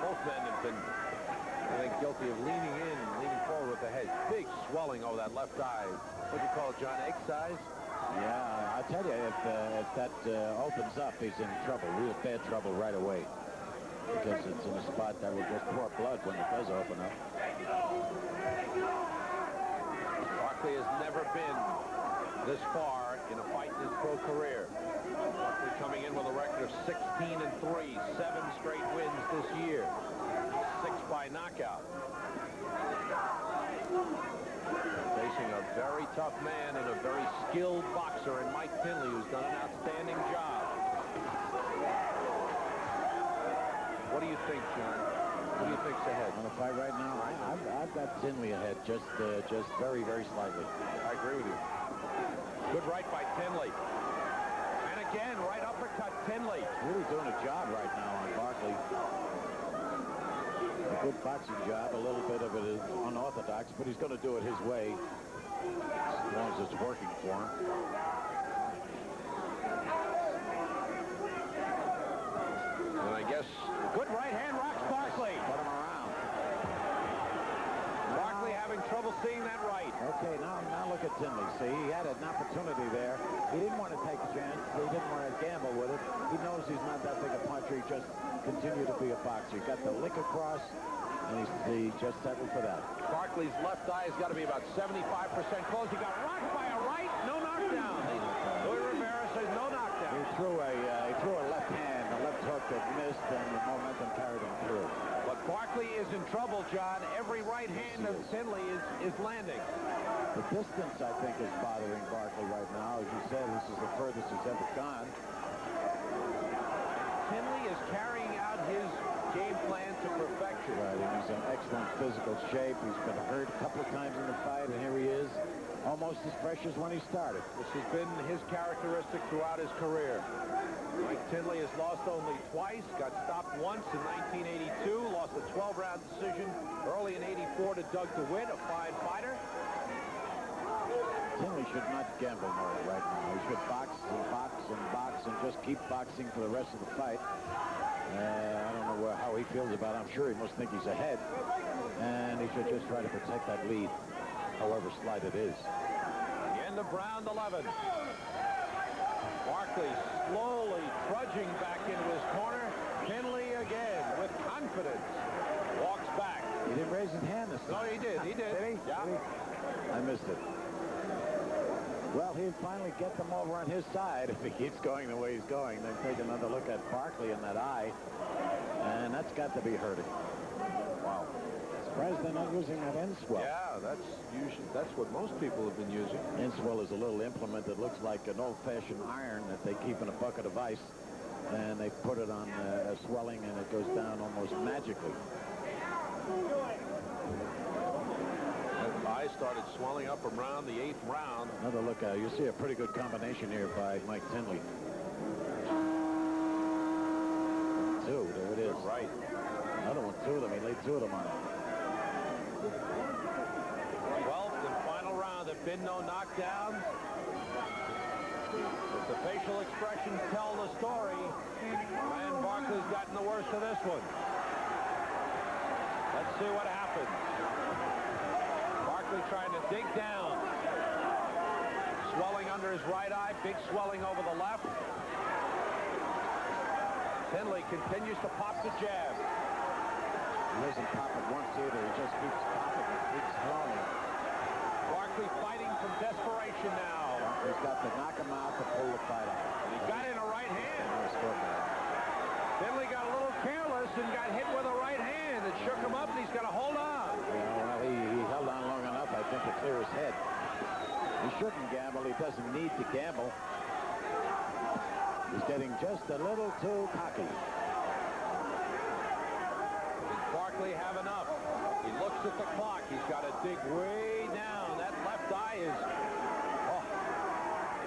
both men have been, I think, guilty of leaning in, leaning forward with the head. Big swelling over that left eye. What do you call it, John? Egg size? Yeah, I tell you, if that opens up, he's in trouble, real bad trouble right away. Because it's in a spot that will just pour blood when it does open up. Barkley has never been this far in a fight in his pro career. Barkley coming in with a record of 16-3, 7 straight wins this year, 6 by knockout. Facing a very tough man and a very skilled boxer in Mike Tinley, who's done an outstanding job. What do you think, John? What do you think's ahead? On the fight right now, I've got Tinley ahead, just very, very slightly. I agree with you. Good right by Tinley. And again, right uppercut Tinley. Really doing a job right now on Barkley. A good boxing job. A little bit of it is unorthodox, but he's going to do it his way as long as it's working for him. And I guess good right hand rocks Barkley. Put him around. Barkley having trouble seeing that right. Okay, now look at Tinley. See, he had an opportunity there. He didn't want to take a chance. He didn't want to gamble with it. He knows he's not that big a puncher. He just continued to be a boxer. He got the lick across, and he just settled for that. Barkley's left eye has got to be about 75% closed. He got rocked by a right, no knockdown. Louis Rivera says no knockdown. He threw a left hand, a left hook that missed, and the momentum carried him through. But Barkley is in trouble, John. Every right hand of Tinley is landing. The distance, I think, is bothering Barkley right now. As you said, this is the furthest he's ever gone. Tinley is carrying out his game plan to perfection. Right, and he's in excellent physical shape. He's been hurt a couple of times in the fight, and here he is, almost as fresh as when he started. This has been his characteristic throughout his career. Mike Tinley has lost only twice, got stopped once in 1982, lost a 12-round decision early in '84 to Doug DeWitt, a fine fighter. Tinley should not gamble more right now. He should box and box and box and just keep boxing for the rest of the fight. I don't know how he feels about it. I'm sure he must think he's ahead. And he should just try to protect that lead, however slight it is. The end of round 11. Barkley slowly trudging back into his corner. Tinley again with confidence walks back. He didn't raise his hand this time. No, he did. He did. Did he? Yeah. I missed it. Well, he'll finally get them over on his side if he keeps going the way he's going. Then take another look at Barkley in that eye. And that's got to be hurting. Wow. Surprised they're not using that end swell. Yeah, that's what most people have been using. End swell is a little implement that looks like an old-fashioned iron that they keep in a bucket of ice. And they put it on a swelling, and it goes down almost magically. That eye started swelling up around the 8th round. Another look at it. You see a pretty good combination here by Mike Tinley. Two, there it is. Right. Another one, two of them. He laid two of them on it. 12th and final round. There've been no knockdowns. But the facial expressions tell the story. And Barkley's gotten the worst of this one. Let's see what happens. Barkley trying to dig down. Swelling under his right eye. Big swelling over the left. Tinley continues to pop the jab. He doesn't pop it once either. He just keeps popping it, keeps throwing. Barkley fighting from desperation now. He's got to knock him out to pull the fight out. He got in a right hand. Tinley got a little careless and got hit with a right hand. It shook him up, and he's got to hold on. Yeah, well, he held on long enough, I think, to clear his head. He shouldn't gamble. He doesn't need to gamble. He's getting just a little too cocky. Does Barkley have enough? He looks at the clock. He's got to dig way down. That left eye is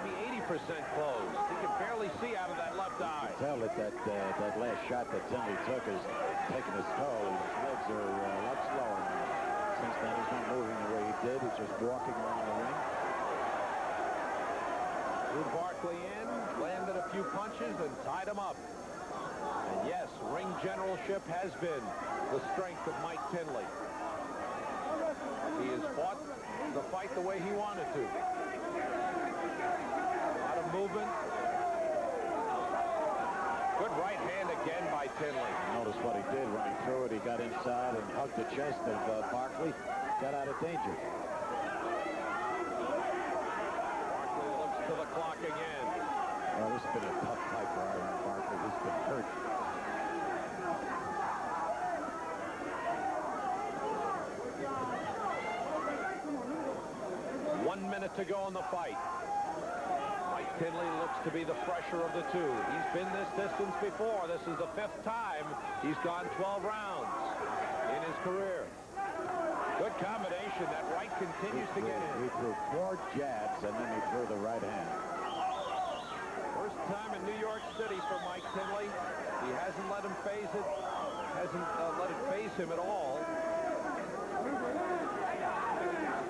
maybe 80% closed. He can barely see out of that left eye. You can tell that last shot that Tinley took is taking his toll. His legs are a lot slower now. Since then, he's not moving the way he did. He's just walking around the ring. Drew Barkley in, landed a few punches, and tied him up. And yes, ring generalship has been the strength of Mike Tinley. He has fought the fight the way he wanted to. A lot of movement. Good right hand again by Tinley. Notice what he did running through it. He got inside and hugged the chest of Barkley. Got out of danger. Barkley looks to the clock again. Well, this has been a tough fight for Iron Barkley. He's been hurt. 1 minute to go in the fight. Mike Tinley looks to be the fresher of the two. He's been this distance before. This is the 5th time he's gone 12 rounds in his career. Good combination. That right continues to get in. He threw 4 jabs, and then he threw the right hand. First time in New York City for Mike Tinley. He hasn't let him phase it. Hasn't let it phase him at all.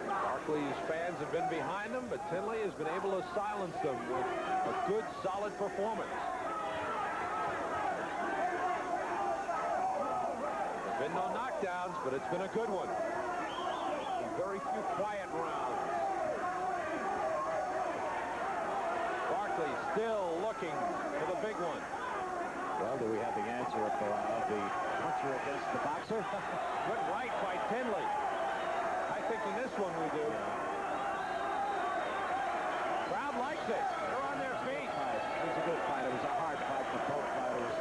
Barkley's fans have been behind him, but Tinley has been able to silence them with a good, solid performance. There have been no knockdowns, but it's been a good one. Very few quiet rounds. Barkley still looking for the big one. Well, do we have the answer of the puncher against the boxer? Good right by Tinley. I think in this one we do. Crowd likes it. They're on their feet. It was a good fight. It was a hard fight for both fighters.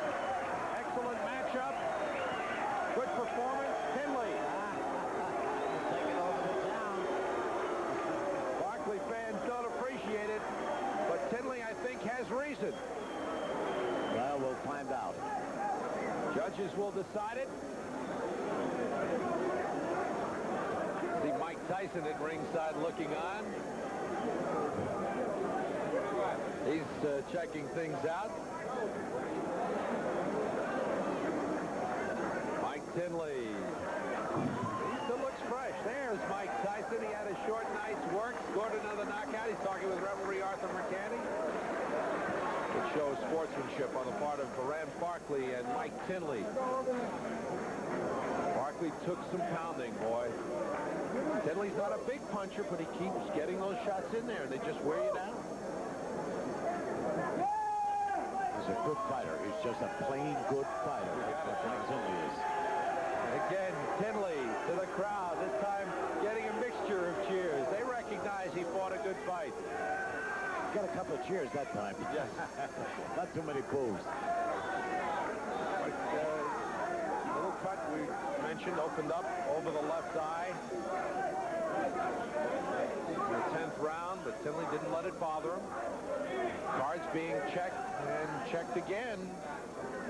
Excellent matchup. Good performance. Tinley Judges will decide it. See Mike Tyson at ringside looking on. He's checking things out. Mike Tinley. He still looks fresh. There's Mike Tyson. He had a short night's work, scored another knockout. He's talking with referee Arthur McCanny. It shows sportsmanship on the part of Barkley and Mike Tinley. Barkley took some pounding, boy. Tinley's not a big puncher, but he keeps getting those shots in there, and they just wear you down. He's a good fighter. He's just a plain good fighter. That's what Mike Tinley is. And again, Tinley to the crowd, this time getting a mixture of cheers. They recognize he fought a good fight. Got a couple of cheers that time. Yes. Not too many boos. Little cut we mentioned opened up over the left eye. In the 10th round, but Tinley didn't let it bother him. Cards being checked and checked again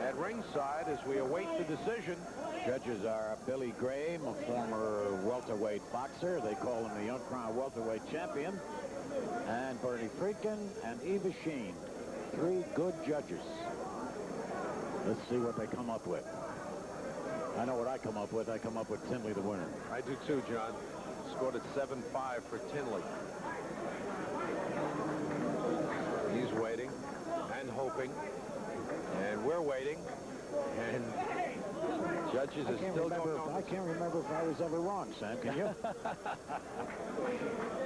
at ringside as we await the decision. Judges are Billy Graham, a former welterweight boxer. They call him the uncrowned welterweight champion. And Bernie Friedkin and Eva Sheen. 3 good judges. Let's see what they come up with. I know what I come up with. I come up with Tinley the winner. I do too, John. Scored at 7-5 for Tinley. He's waiting and hoping. And we're waiting. And judges are still going on. I can't remember if I was ever wrong, Sam. Can you?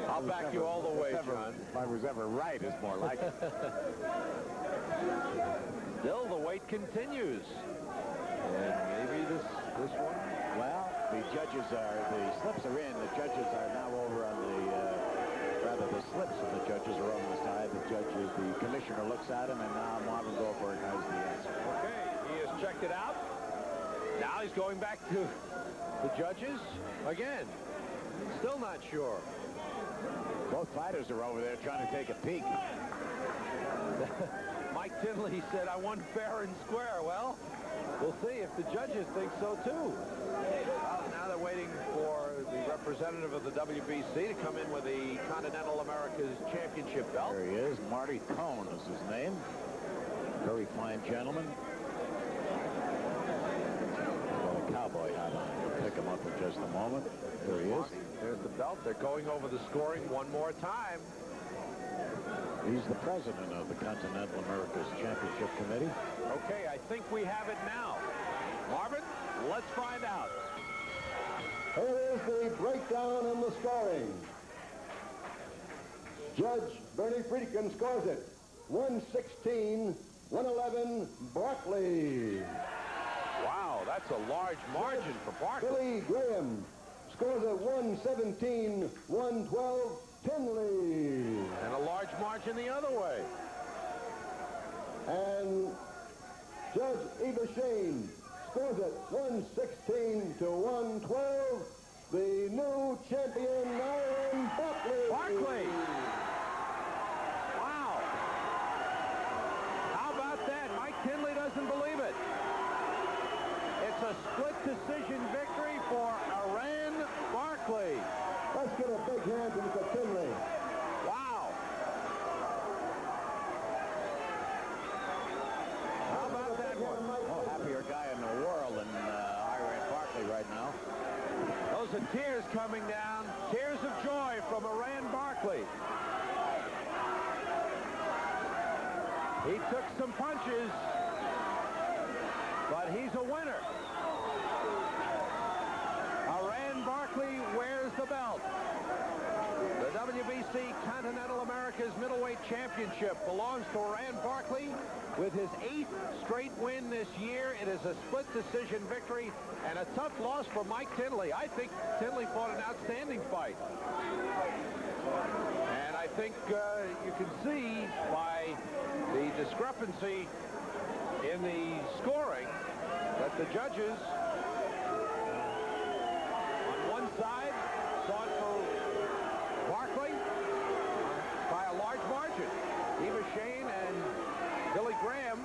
I'll back you all the way, John. If I was ever right, is more like it. Still, the wait continues. And maybe this one. Well, the slips are in. The judges are now over on the, rather the slips of the judges are on the side. The commissioner looks at him, and now Marvin Goldberg has the answer. Okay, he has checked it out. Now he's going back to the judges again. Still not sure. Both fighters are over there trying to take a peek. Mike Tinley said, I won fair and square. Well, we'll see if the judges think so, too. Well, now they're waiting for the representative of the WBC to come in with the Continental America's Championship belt. There he is. Marty Cohn is his name. Very fine gentleman. Got a cowboy hat on. We'll pick him up in just a moment. There he is. There's the belt. They're going over the scoring one more time. He's the president of the Continental America's Championship Committee. Okay, I think we have it now. Marvin, let's find out. Here is the breakdown and the scoring. Judge Bernie Friedkin scores it. 116-111, Barkley. Wow, that's a large margin for Barkley. Billy Graham scores at 117-112, Tinley. And a large margin the other way. And Judge Eva Sheen scores at 116-112, the new champion, Iron Barkley. Barkley. Wow. How about that? Mike Tinley doesn't believe it. It's a split decision victory for Iron Barkley. Let's get a big hand to Mr. Tinley. Wow. How about that one? Oh, happier guy in the world than Iron Barkley right now. Those are tears coming down. Tears of joy from Iran Barkley. He took some punches, but he's a winner. Iran Barkley wears the belt. The WBC Continental America's Middleweight Championship belongs to Iran Barkley with his 8th straight win this year. It is a split decision victory and a tough loss for Mike Tinley. I think Tinley fought an outstanding fight. And I think you can see by the discrepancy in the scoring that the judges on one side saw it for Barkley by a large margin. Eva Sheen and Billy Graham,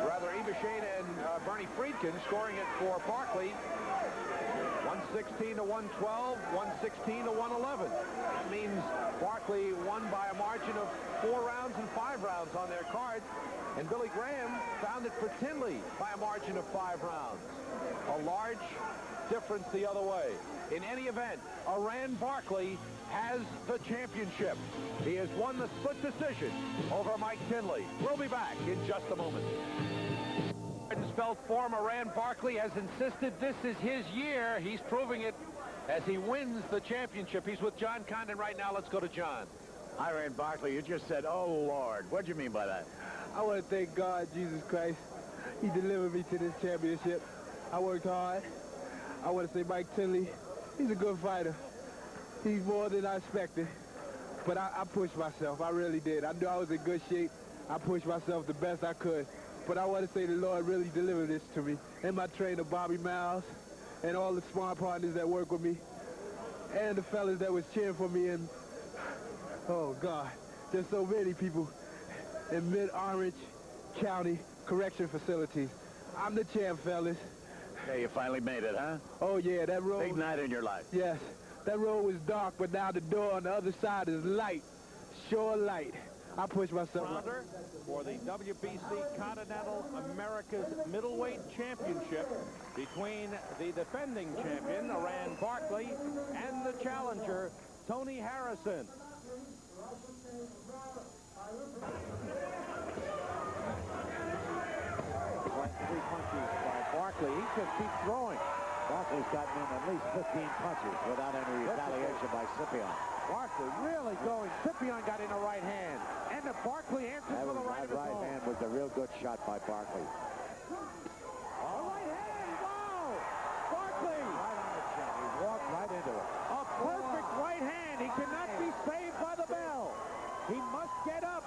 rather Eva Shane and Bernie Friedkin scoring it for Barkley. 116 to 112, 116 to 111. That means Barkley won by a margin of 4 rounds and 5 rounds on their card. And Billy Graham found it for Tinley by a margin of 5 rounds. A large difference the other way. In any event, Iran Barkley has the championship. He has won the split decision over Mike Tinley. We'll be back in just a moment. Felt form, Iran Barkley has insisted this is his year. He's proving it as he wins the championship. He's with John Condon right now. Let's go to John. Iran Barkley, you just said, oh, Lord. What do you mean by that? I want to thank God, Jesus Christ. He delivered me to this championship. I worked hard. I want to say Mike Tinley, he's a good fighter. He's more than I expected. But I pushed myself. I really did. I knew I was in good shape. I pushed myself the best I could. But I want to say the Lord really delivered this to me. And my trainer, Bobby Miles, and all the smart partners that work with me, and the fellas that was cheering for me, and, oh, God, there's so many people in Mid-Orange County Correction Facilities. I'm the champ, fellas. Yeah, you finally made it, huh? Oh, yeah, that road... Big night in your life. Yes, that road was dark, but now the door on the other side is light. Sure light. I pushed myself. Rounder for the WBC Continental America's Middleweight Championship between the defending champion, Iran Barkley, and the challenger, Tony Harrison. Like 3 punches by Barkley. He just keeps throwing. Barkley's gotten in at least 15 punches without any retaliation by Cipion. Barkley really going. Cipion got in the right hand. And the Barkley answers with a right of his own. Hand was a real good shot by Barkley. Oh, right hand. Wow. Barkley. Right on the chin. He walked right into it. A perfect right hand. He cannot be saved by the bell. He must get up.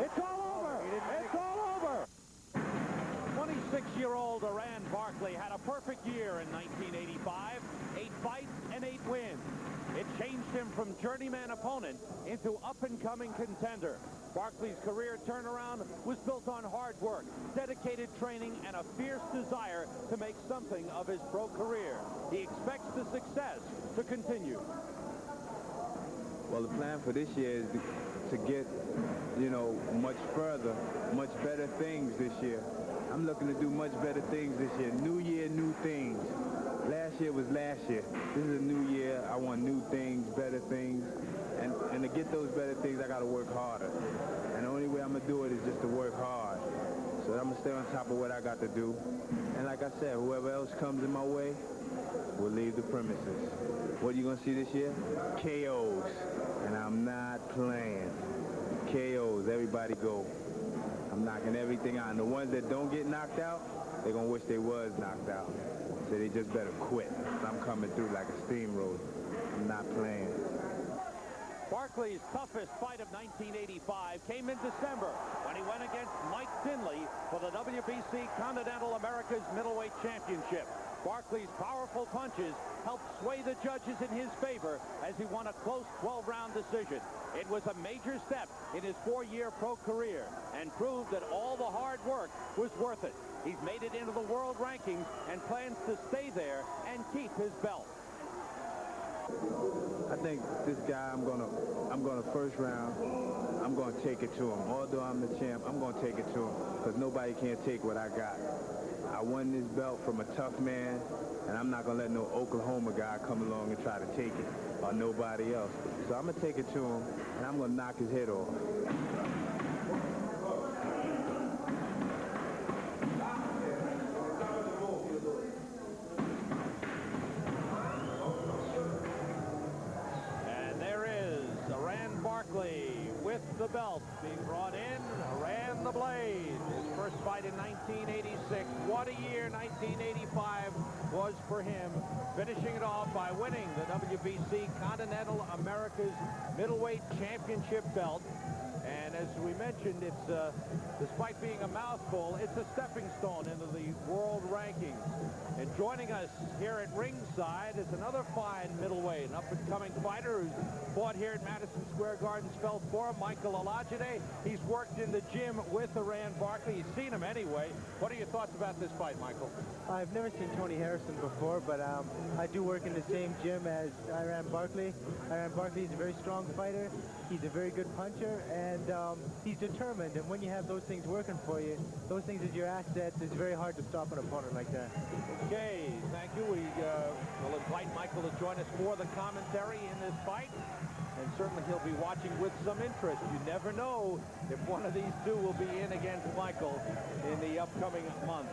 It's all over. It's all over. 26-year-old Iran Barkley had a perfect year in 1985. 8 fights and 8 wins. It changed him from journeyman opponent into up-and-coming contender. Barkley's career turnaround was built on hard work, dedicated training, and a fierce desire to make something of his pro career. He expects the success to continue. Well, the plan for this year is to get, you know, much further, much better things this year. I'm looking to do much better things this year. New year, new things. Last year was last year. This is a new year. I want new things, better things. And to get those better things, I got to work harder. And the only way I'm going to do it is just to work hard. So I'm going to stay on top of what I got to do. And like I said, whoever else comes in my way will leave the premises. What are you going to see this year? KOs. And I'm not playing. KOs. Everybody go. I'm knocking everything out. And the ones that don't get knocked out, they're going to wish they was knocked out. So they just better quit. I'm coming through like a steamroller. I'm not playing. Barkley's toughest fight of 1985 came in December when he went against Mike Tinley for the WBC Continental America's Middleweight Championship. Barkley's powerful punches helped sway the judges in his favor as he won a close 12-round decision. It was a major step in his 4-year pro career and proved that all the hard work was worth it. He's made it into the world rankings and plans to stay there and keep his belt. I think this guy, I'm gonna first round, I'm gonna take it to him. Although I'm the champ, I'm gonna take it to him because nobody can take what I got. I won this belt from a tough man, and I'm not gonna let no Oklahoma guy come along and try to take it, or nobody else. So I'm gonna take it to him, and I'm gonna knock his head off. With the belt being brought in, Iran the Blade. His first fight in 1986. What a year 1985 was for him. Finishing it off by winning the WBC Continental America's Middleweight Championship belt. And as we mentioned, it's despite being a mouthful, it's a stepping stone into the world rankings. And joining us here at ringside is another fine middleweight, an up-and-coming fighter who's fought here at Madison Square Garden Spelled Forum, Michael Olajide. He's worked in the gym with Iran Barkley. He's seen him anyway. What are your thoughts about this fight, Michael? I've never seen Tony Harrison before, but I do work in the same gym as Iran Barkley. Iran Barkley is a very strong fighter. He's a very good puncher, and he's determined. And when you have those things working for you, those things as your assets, it's very hard to stop an opponent like that. Okay, thank you. We will invite Michael to join us for the commentary in this fight. And certainly he'll be watching with some interest. You never know if one of these two will be in against Michael in the upcoming months.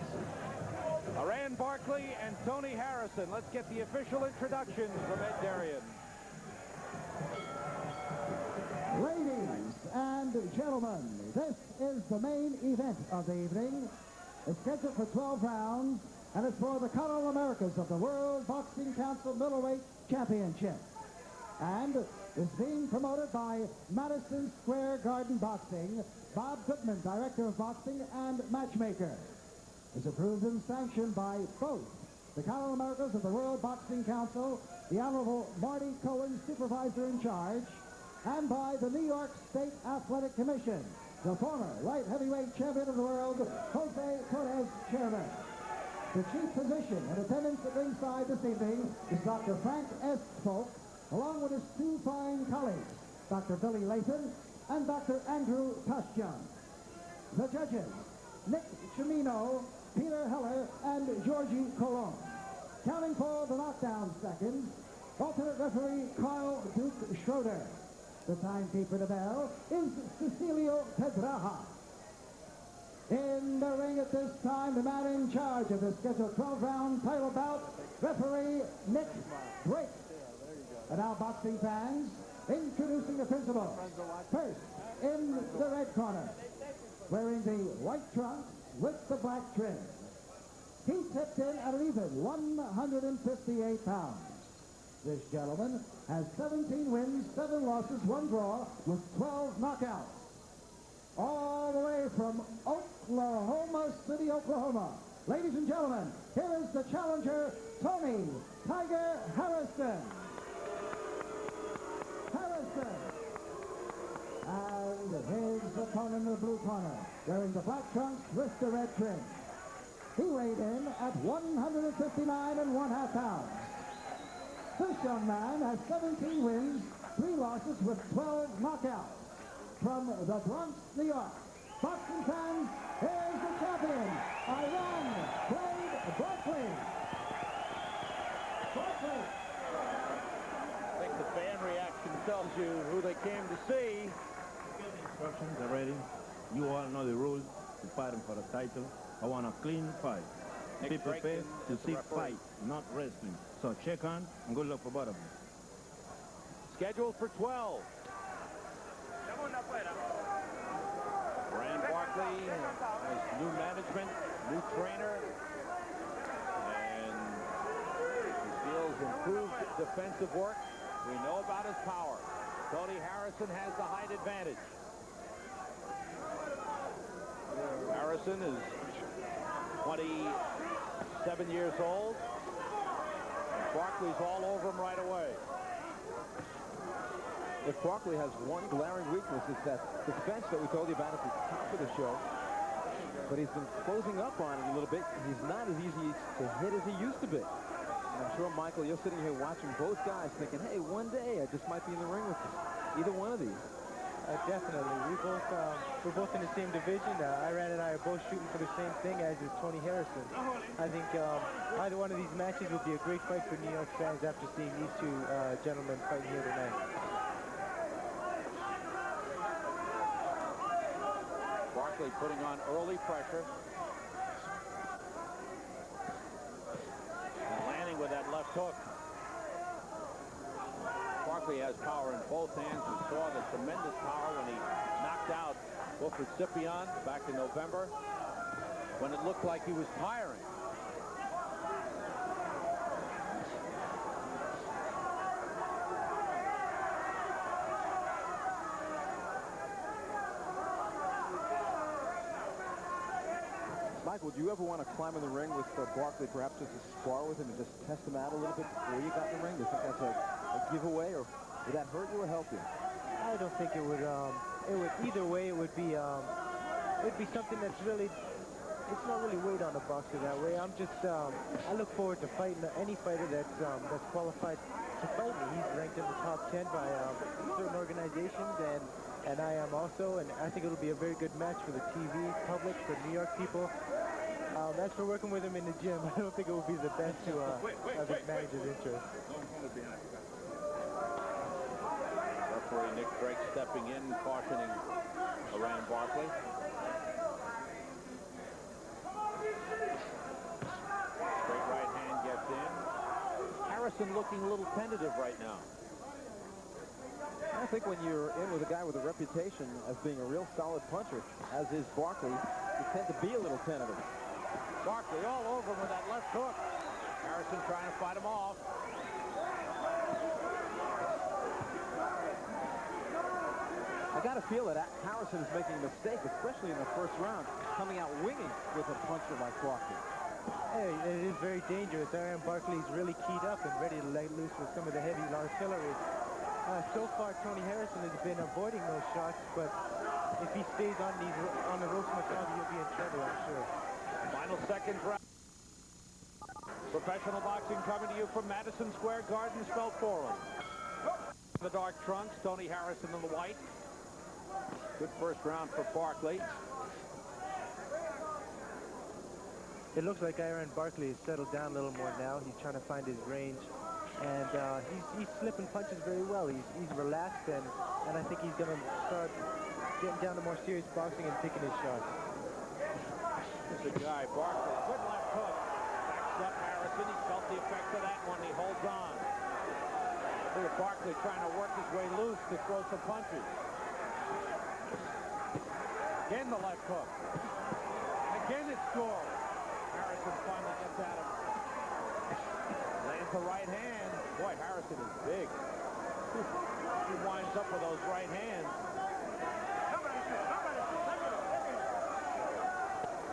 Iran Barkley and Tony Harrison. Let's get the official introductions from Ed Darian. Ladies and gentlemen, this is the main event of the evening. It's scheduled for 12 rounds, and it's for the Continental Americas of the World Boxing Council Middleweight Championship. And it's being promoted by Madison Square Garden Boxing, Bob Goodman, Director of Boxing and Matchmaker. It's approved and sanctioned by both the Continental Americas of the World Boxing Council, the Honorable Marty Cohen, Supervisor in Charge, and by the New York State Athletic Commission, the former light heavyweight champion of the world, Jose Torres, Chairman. The chief physician in attendance at ringside this evening is Dr. Frank S. Folk, along with his two fine colleagues, Dr. Billy Lathan and Dr. Andrew Toshjan. The judges, Nick Chimino, Peter Heller, and Georgie Colon. Counting for the knockdown seconds, alternate referee Carl Duke Schroeder. The timekeeper, the bell, is Cecilio Pedraja. In the ring at this time, the man in charge of the scheduled 12-round title bout, referee Nick Drake. And now, boxing fans, introducing the principal. First, in the red corner, wearing the white trunks with the black trim. He tipped in at an even 158 pounds. This gentleman has 17 wins, 7 losses, 1 draw, with 12 knockouts. All the way from Oklahoma City, Oklahoma. Ladies and gentlemen, here is the challenger, Tony Tiger Harrison. And his opponent in the blue corner, wearing the black trunks with the red trim. He weighed in at 159½ pounds. This young man has 17 wins, 3 losses with 12 knockouts. From the Bronx, New York. Boxing fans, here's the champion, Iran Barkley. I think the fan reaction tells you who they came to see. Instructions are ready. You all know the rules. We're fighting for the title. I want a clean fight. Be prepared to see fight, not wrestling. So check on and good luck for both of them. Scheduled for 12. Iran Barkley has new management, new trainer, and he feels improved defensive work. We know about his power. Tony Harrison has the height advantage. Harrison is 27 years old. And Barkley's all over him right away. If Barkley has one glaring weakness, it's that defense that we told you about at the top of the show. But he's been closing up on it a little bit. He's not as easy to hit as he used to be. And I'm sure, Michael, you're sitting here watching both guys thinking, hey, one day I just might be in the ring with either one of these. Definitely. We're both in the same division. Iran and I are both shooting for the same thing, as is Tony Harrison. I think either one of these matches would be a great fight for New York fans after seeing these two gentlemen fighting here tonight. Barkley putting on early pressure. And landing with that left hook. Barkley has power in both hands. We saw the tremendous power when he knocked out Wilfred Cipion back in November, when it looked like he was tiring. Mike, would you ever want to climb in the ring with Barkley, perhaps just to spar with him and just test him out a little bit before you got in the ring? Do you think that's a giveaway, or would that hurt you or help you? I don't think it would. Either way, it would be something that's really. It's not really weight on a boxer that way. I'm just. I look forward to fighting any fighter that's qualified to fight me. He's ranked in the top 10 by certain organizations, and I am also. And I think it'll be a very good match for the TV public, for New York people. As for working with him in the gym, I don't think it would be the best to have his manager's interest. Referee Nick Drake stepping in, cautioning around Barkley. Straight right hand gets in. Harrison looking a little tentative right now. I think when you're in with a guy with a reputation as being a real solid puncher, as is Barkley, you tend to be a little tentative. Barkley all over him with that left hook. Harrison trying to fight him off. I got to feel that Harrison is making a mistake, especially in the first round, coming out winging with a puncher like Barkley. Hey, it is very dangerous. I.R.M. Barkley's really keyed up and ready to let loose with some of the heavy artillery. So far, Tony Harrison has been avoiding those shots, but if he stays on the ropes much longer, he'll be in trouble, I'm sure. Final seconds round. Professional boxing coming to you from Madison Square Garden, Spelt Forum. The dark trunks, Tony Harrison in the white. Good first round for Barkley. It looks like I.R.M. Barkley has settled down a little more now. He's trying to find his range. And he's slipping punches very well. He's relaxed, and I think he's going to start getting down to more serious boxing and picking his shots. There's a guy, Barkley, good left hook. Backs up Harrison. He felt the effect of that one. He holds on. Look at Barkley trying to work his way loose to throw some punches. Again the left hook. Again it's scored. Harrison finally gets at him. Lands the right hand. Boy, Harrison is big. He winds up with those right hands.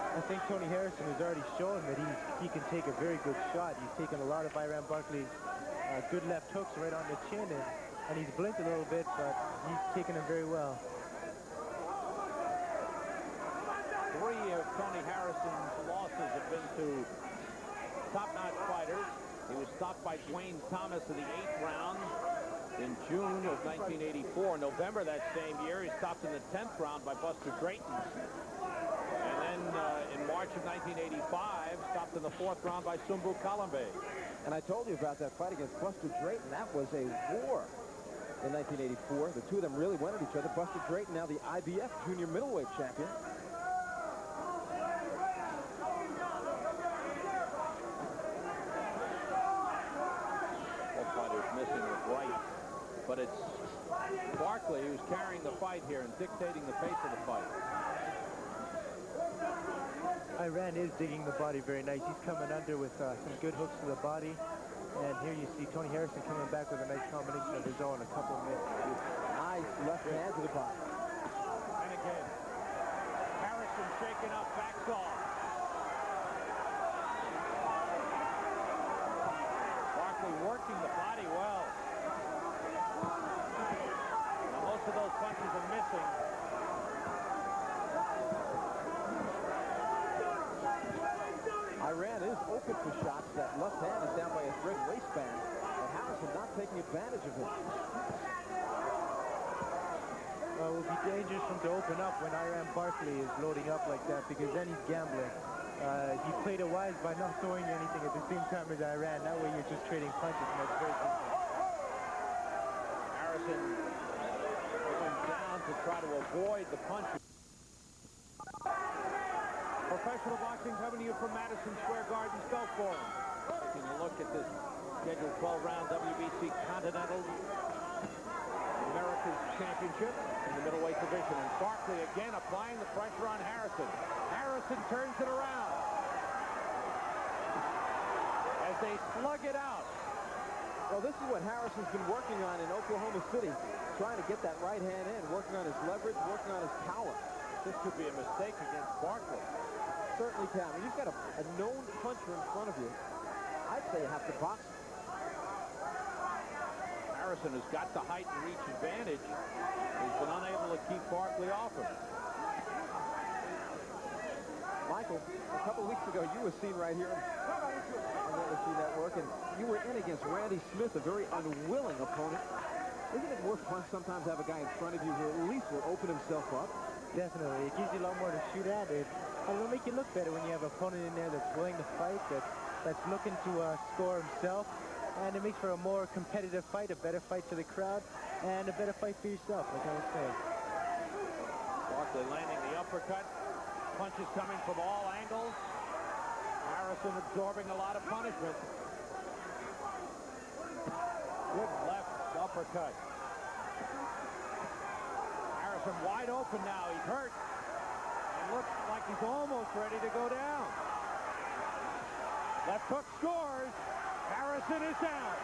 I think Tony Harrison has already shown that he can take a very good shot. He's taken a lot of I.R.M. Barkley's good left hooks right on the chin, and he's blinked a little bit, but he's taken them very well. 3 of Tony Harrison's losses have been to top-notch fighters. He was stopped by Dwayne Thomas in the 8th round in June of 1984. November that same year, he stopped in the 10th round by Buster Drayton. And then in March of 1985, stopped in the 4th round by Sumbu Kalambe. And I told you about that fight against Buster Drayton. That was a war in 1984. The two of them really went at each other. Buster Drayton, now the IBF junior middleweight champion. Both fighters missing with right. But it's Barkley who's carrying the fight here and dictating the pace of the fight. I.R.M. is digging the body very nice. He's coming under with some good hooks to the body. And here you see Tony Harrison coming back with a nice combination of his own, a couple of minutes. Nice left hand to the body. And again, Harrison shaking up, backs off. Barkley working the body well. Now, most of those punches are missing. I.R.M. is open for shots. That left hand is down by his red waistband, and Harrison not taking advantage of it. It will be dangerous for him to open up when I.R.M. Barkley is loading up like that, because then he's gambling. He played it wise by not throwing anything at the same time as I.R.M. That way you're just trading punches, and that's very dangerous. Harrison going down to try to avoid the punches. Professional boxing coming to you from Madison Square Garden, Spelt Forum. Taking a look at this scheduled 12-round WBC Continental America's Championship in the middleweight division. And Barkley again applying the pressure on Harrison. Harrison turns it around as they slug it out. Well, this is what Harrison's been working on in Oklahoma City, trying to get that right hand in, working on his leverage, working on his power. This could be a mistake against Barkley. certainly can. When you've got a known puncher in front of you, I'd say you have to box him. Harrison has got the height and reach advantage. He's been unable to keep Barkley off him. Michael, a couple of weeks ago, you were seen right here on the LSU Network, and you were in against Randy Smith, a very unwilling opponent. Isn't it more fun sometimes to have a guy in front of you who at least will open himself up? Definitely. It gives you a lot more to shoot at. It'll make you look better when you have an opponent in there that's willing to fight, that's looking to score himself. And it makes for a more competitive fight, a better fight for the crowd, and a better fight for yourself, like I was saying. Barkley landing the uppercut. Punches coming from all angles. Harrison absorbing a lot of punishment. Good left uppercut. Harrison wide open now. He's hurt. And looks like he's almost ready to go down. Left hook scores. Harrison is down.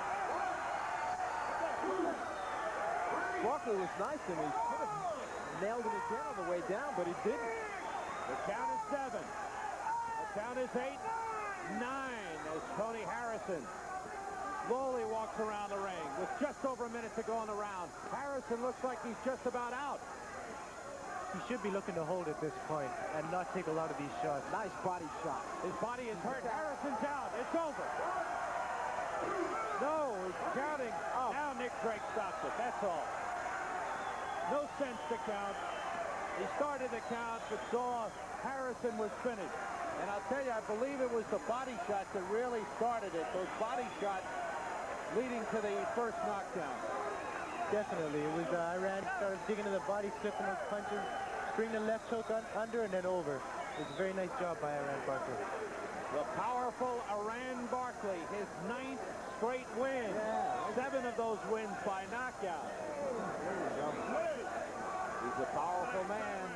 Barkley was nice to me. He could have nailed him again on the way down, but he didn't. The count is 7. The count is 8, 9 as Tony Harrison slowly walks around the ring with just over a minute to go in the round. Harrison looks like he's just about out. He should be looking to hold at this point and not take a lot of these shots. Nice body shot. His body is hurt. Harrison's out. It's over. No, he's counting. Oh. Now Nick Drake stops it. That's all. No sense to count. He started the count, but saw Harrison was finished. And I'll tell you, I believe it was the body shots that really started it. Those body shots leading to the first knockdown. Definitely. It was Iran started digging to the body, slipping those punches, bring the left hook under and then over. It was a very nice job by Iran Barkley. The powerful Iran Barkley, his 9th straight win. Yeah. 7 of those wins by knockout. He's a powerful man,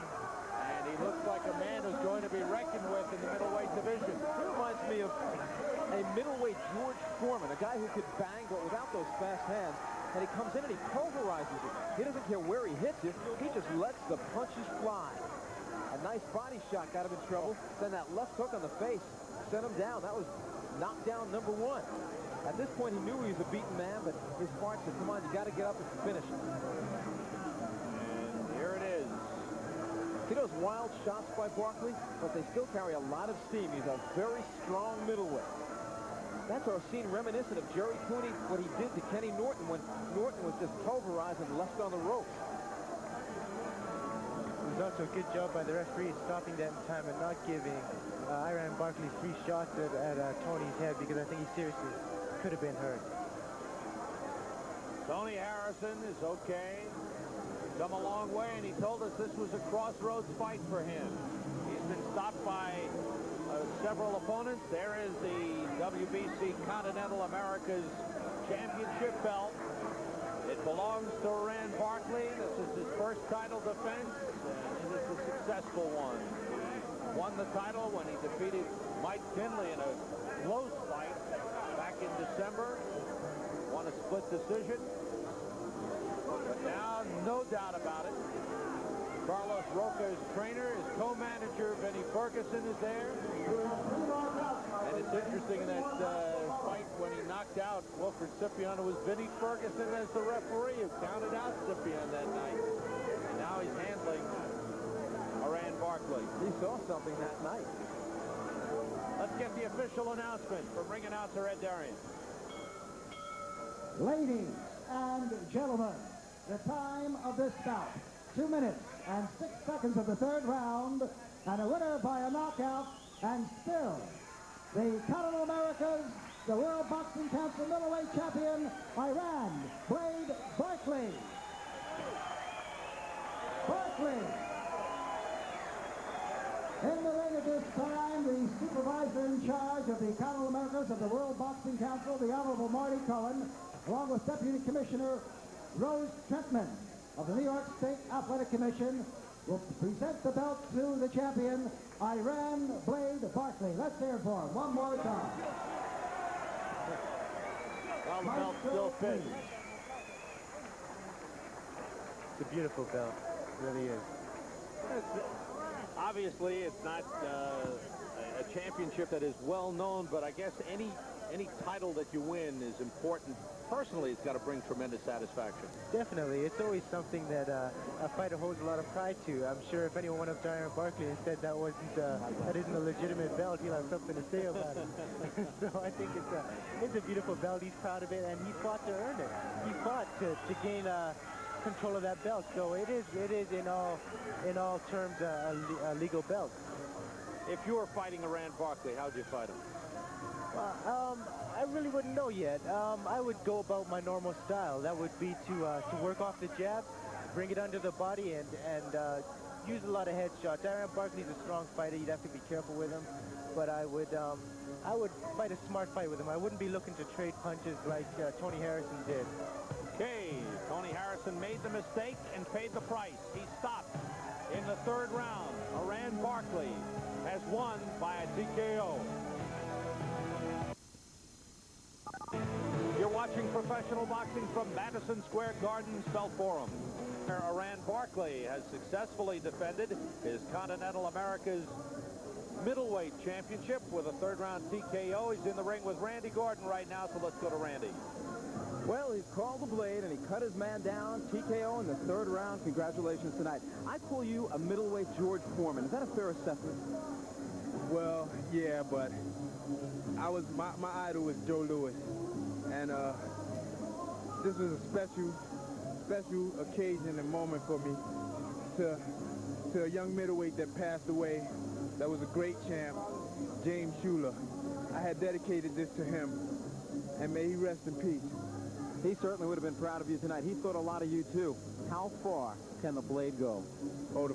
and he looks like a man who's going to be reckoned with in the middleweight division. He reminds me of a middleweight George Foreman, a guy who could bang, but without those fast hands. And he comes in and he pulverizes it. He doesn't care where he hits you. He just lets the punches fly. A nice body shot got him in trouble. Then that left hook on the face sent him down. That was knockdown number 1. At this point, he knew he was a beaten man, but his heart said, come on, you got to get up and finish it. And here it is. See those wild shots by Barkley? But they still carry a lot of steam. He's a very strong middleweight. That's our scene reminiscent of Jerry Cooney, what he did to Kenny Norton when Norton was just pulverized and left on the ropes. It was also a good job by the referee stopping that in time and not giving Iran Barkley 3 shots at Tony's head, because I think he seriously could have been hurt. Tony Harrison is okay. He's come a long way, and he told us this was a crossroads fight for him. He's been stopped by several opponents. There is the WBC Continental America's Championship belt. It belongs to Iran Barkley. This is his first title defense, and it is a successful one. He won the title when he defeated Mike Tinley in a close fight back in December. Won a split decision. But now, no doubt about it, Carlos Roca's trainer, his co-manager, Vinny Ferguson, is there. And it's interesting in that fight when he knocked out Wilfred Cipion, it was Vinny Ferguson as the referee who counted out Cipion that night. And now he's handling Iran Barkley. He saw something that night. Let's get the official announcement from ring announcer Ed Darian. Ladies and gentlemen, the time of this bout, 2 minutes and 6 seconds of the 3rd round, and a winner by a knockout, and still the Continental Americas, the World Boxing Council middleweight champion, Iran Blade Barkley. Barkley. In the ring at this time, the supervisor in charge of the Continental Americas of the World Boxing Council, the Honorable Marty Cohen, along with Deputy Commissioner Rose Trentman of the New York State Athletic Commission, will present the belt to the champion, Iran Blade Barkley. Let's hear it for him one more time. Well, the belt still fits. It's a beautiful belt. It really is. Obviously, it's not a championship that is well known, but I guess any title that you win is important. Personally, it's got to bring tremendous satisfaction. Definitely. It's always something that a fighter holds a lot of pride to. I'm sure if anyone went up to Iron Barkley and said that isn't a legitimate belt, he'll have something to say about it. So I think it's a beautiful belt. He's proud of it, and he fought to earn it. He fought to gain control of that belt. So it is in all terms a legal belt. If you were fighting Iran Barkley, how'd you fight him? I really wouldn't know yet. I would go about my normal style. That would be to work off the jab, bring it under the body, and use a lot of headshots. Iran Barkley's a strong fighter. You'd have to be careful with him. But I would fight a smart fight with him. I wouldn't be looking to trade punches like Tony Harrison did. Okay, Tony Harrison made the mistake and paid the price. He stopped in the third round. Iran Barkley has won by a TKO. You're watching professional boxing from Madison Square Garden, Spell Forum. Iran Barkley has successfully defended his Continental America's middleweight championship with a third-round TKO. He's in the ring with Randy Gordon right now, so let's go to Randy. Well, he's called the blade, and he cut his man down. TKO in the third round. Congratulations tonight. I call you a middleweight George Foreman. Is that a fair assessment? Well, yeah, but my idol was Joe Louis, and this was a special occasion and moment for me to a young middleweight that passed away, that was a great champ, James Shuler. I had dedicated this to him, and may he rest in peace. He certainly would have been proud of you tonight. He thought a lot of you, too. How far can the blade go? Oh, the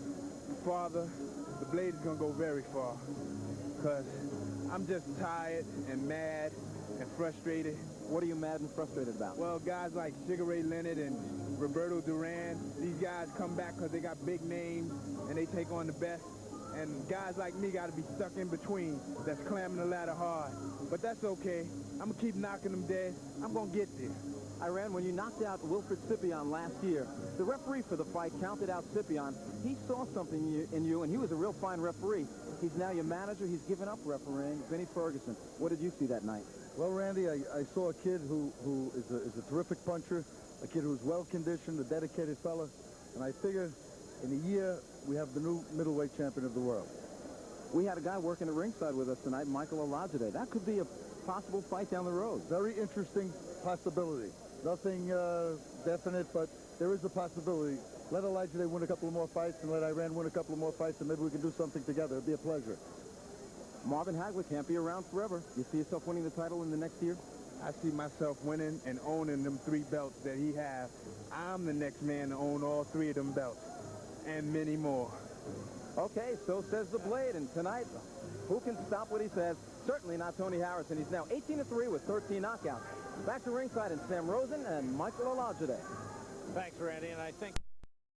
blade is going to go very far, because I'm just tired and mad and frustrated. What are you mad and frustrated about? Well, guys like Sugar Ray Leonard and Roberto Duran, these guys come back because they got big names and they take on the best. And guys like me got to be stuck in between that's clamming the ladder hard. But that's okay. I'm going to keep knocking them dead. I'm going to get there. Iran, when you knocked out Wilfred Cipion last year, the referee for the fight counted out Cipion. He saw something in you, and he was a real fine referee. He's now your manager. He's given up refereeing. Vinnie Ferguson. What did you see that night? Well, Randy, I saw a kid who is a terrific puncher, a kid who's well-conditioned, a dedicated fella, and I figure in a year we have the new middleweight champion of the world. We had a guy working at ringside with us tonight, Michael Olajide. That could be a possible fight down the road. Very interesting possibility. Nothing definite, but there is a possibility. Let Olajide win a couple of more fights and let Iran win a couple of more fights, and maybe we can do something together. It'd be a pleasure. Marvin Hagler can't be around forever. You see yourself winning the title in the next year? I see myself winning and owning them 3 belts that he has. I'm the next man to own all 3 of them belts, and many more. Okay, so says the blade, and tonight, who can stop what he says? Certainly not Tony Harrison. He's now 18-3 with 13 knockouts. Back to ringside, and Sam Rosen and Michael Olajide. Thanks, Randy, and I think...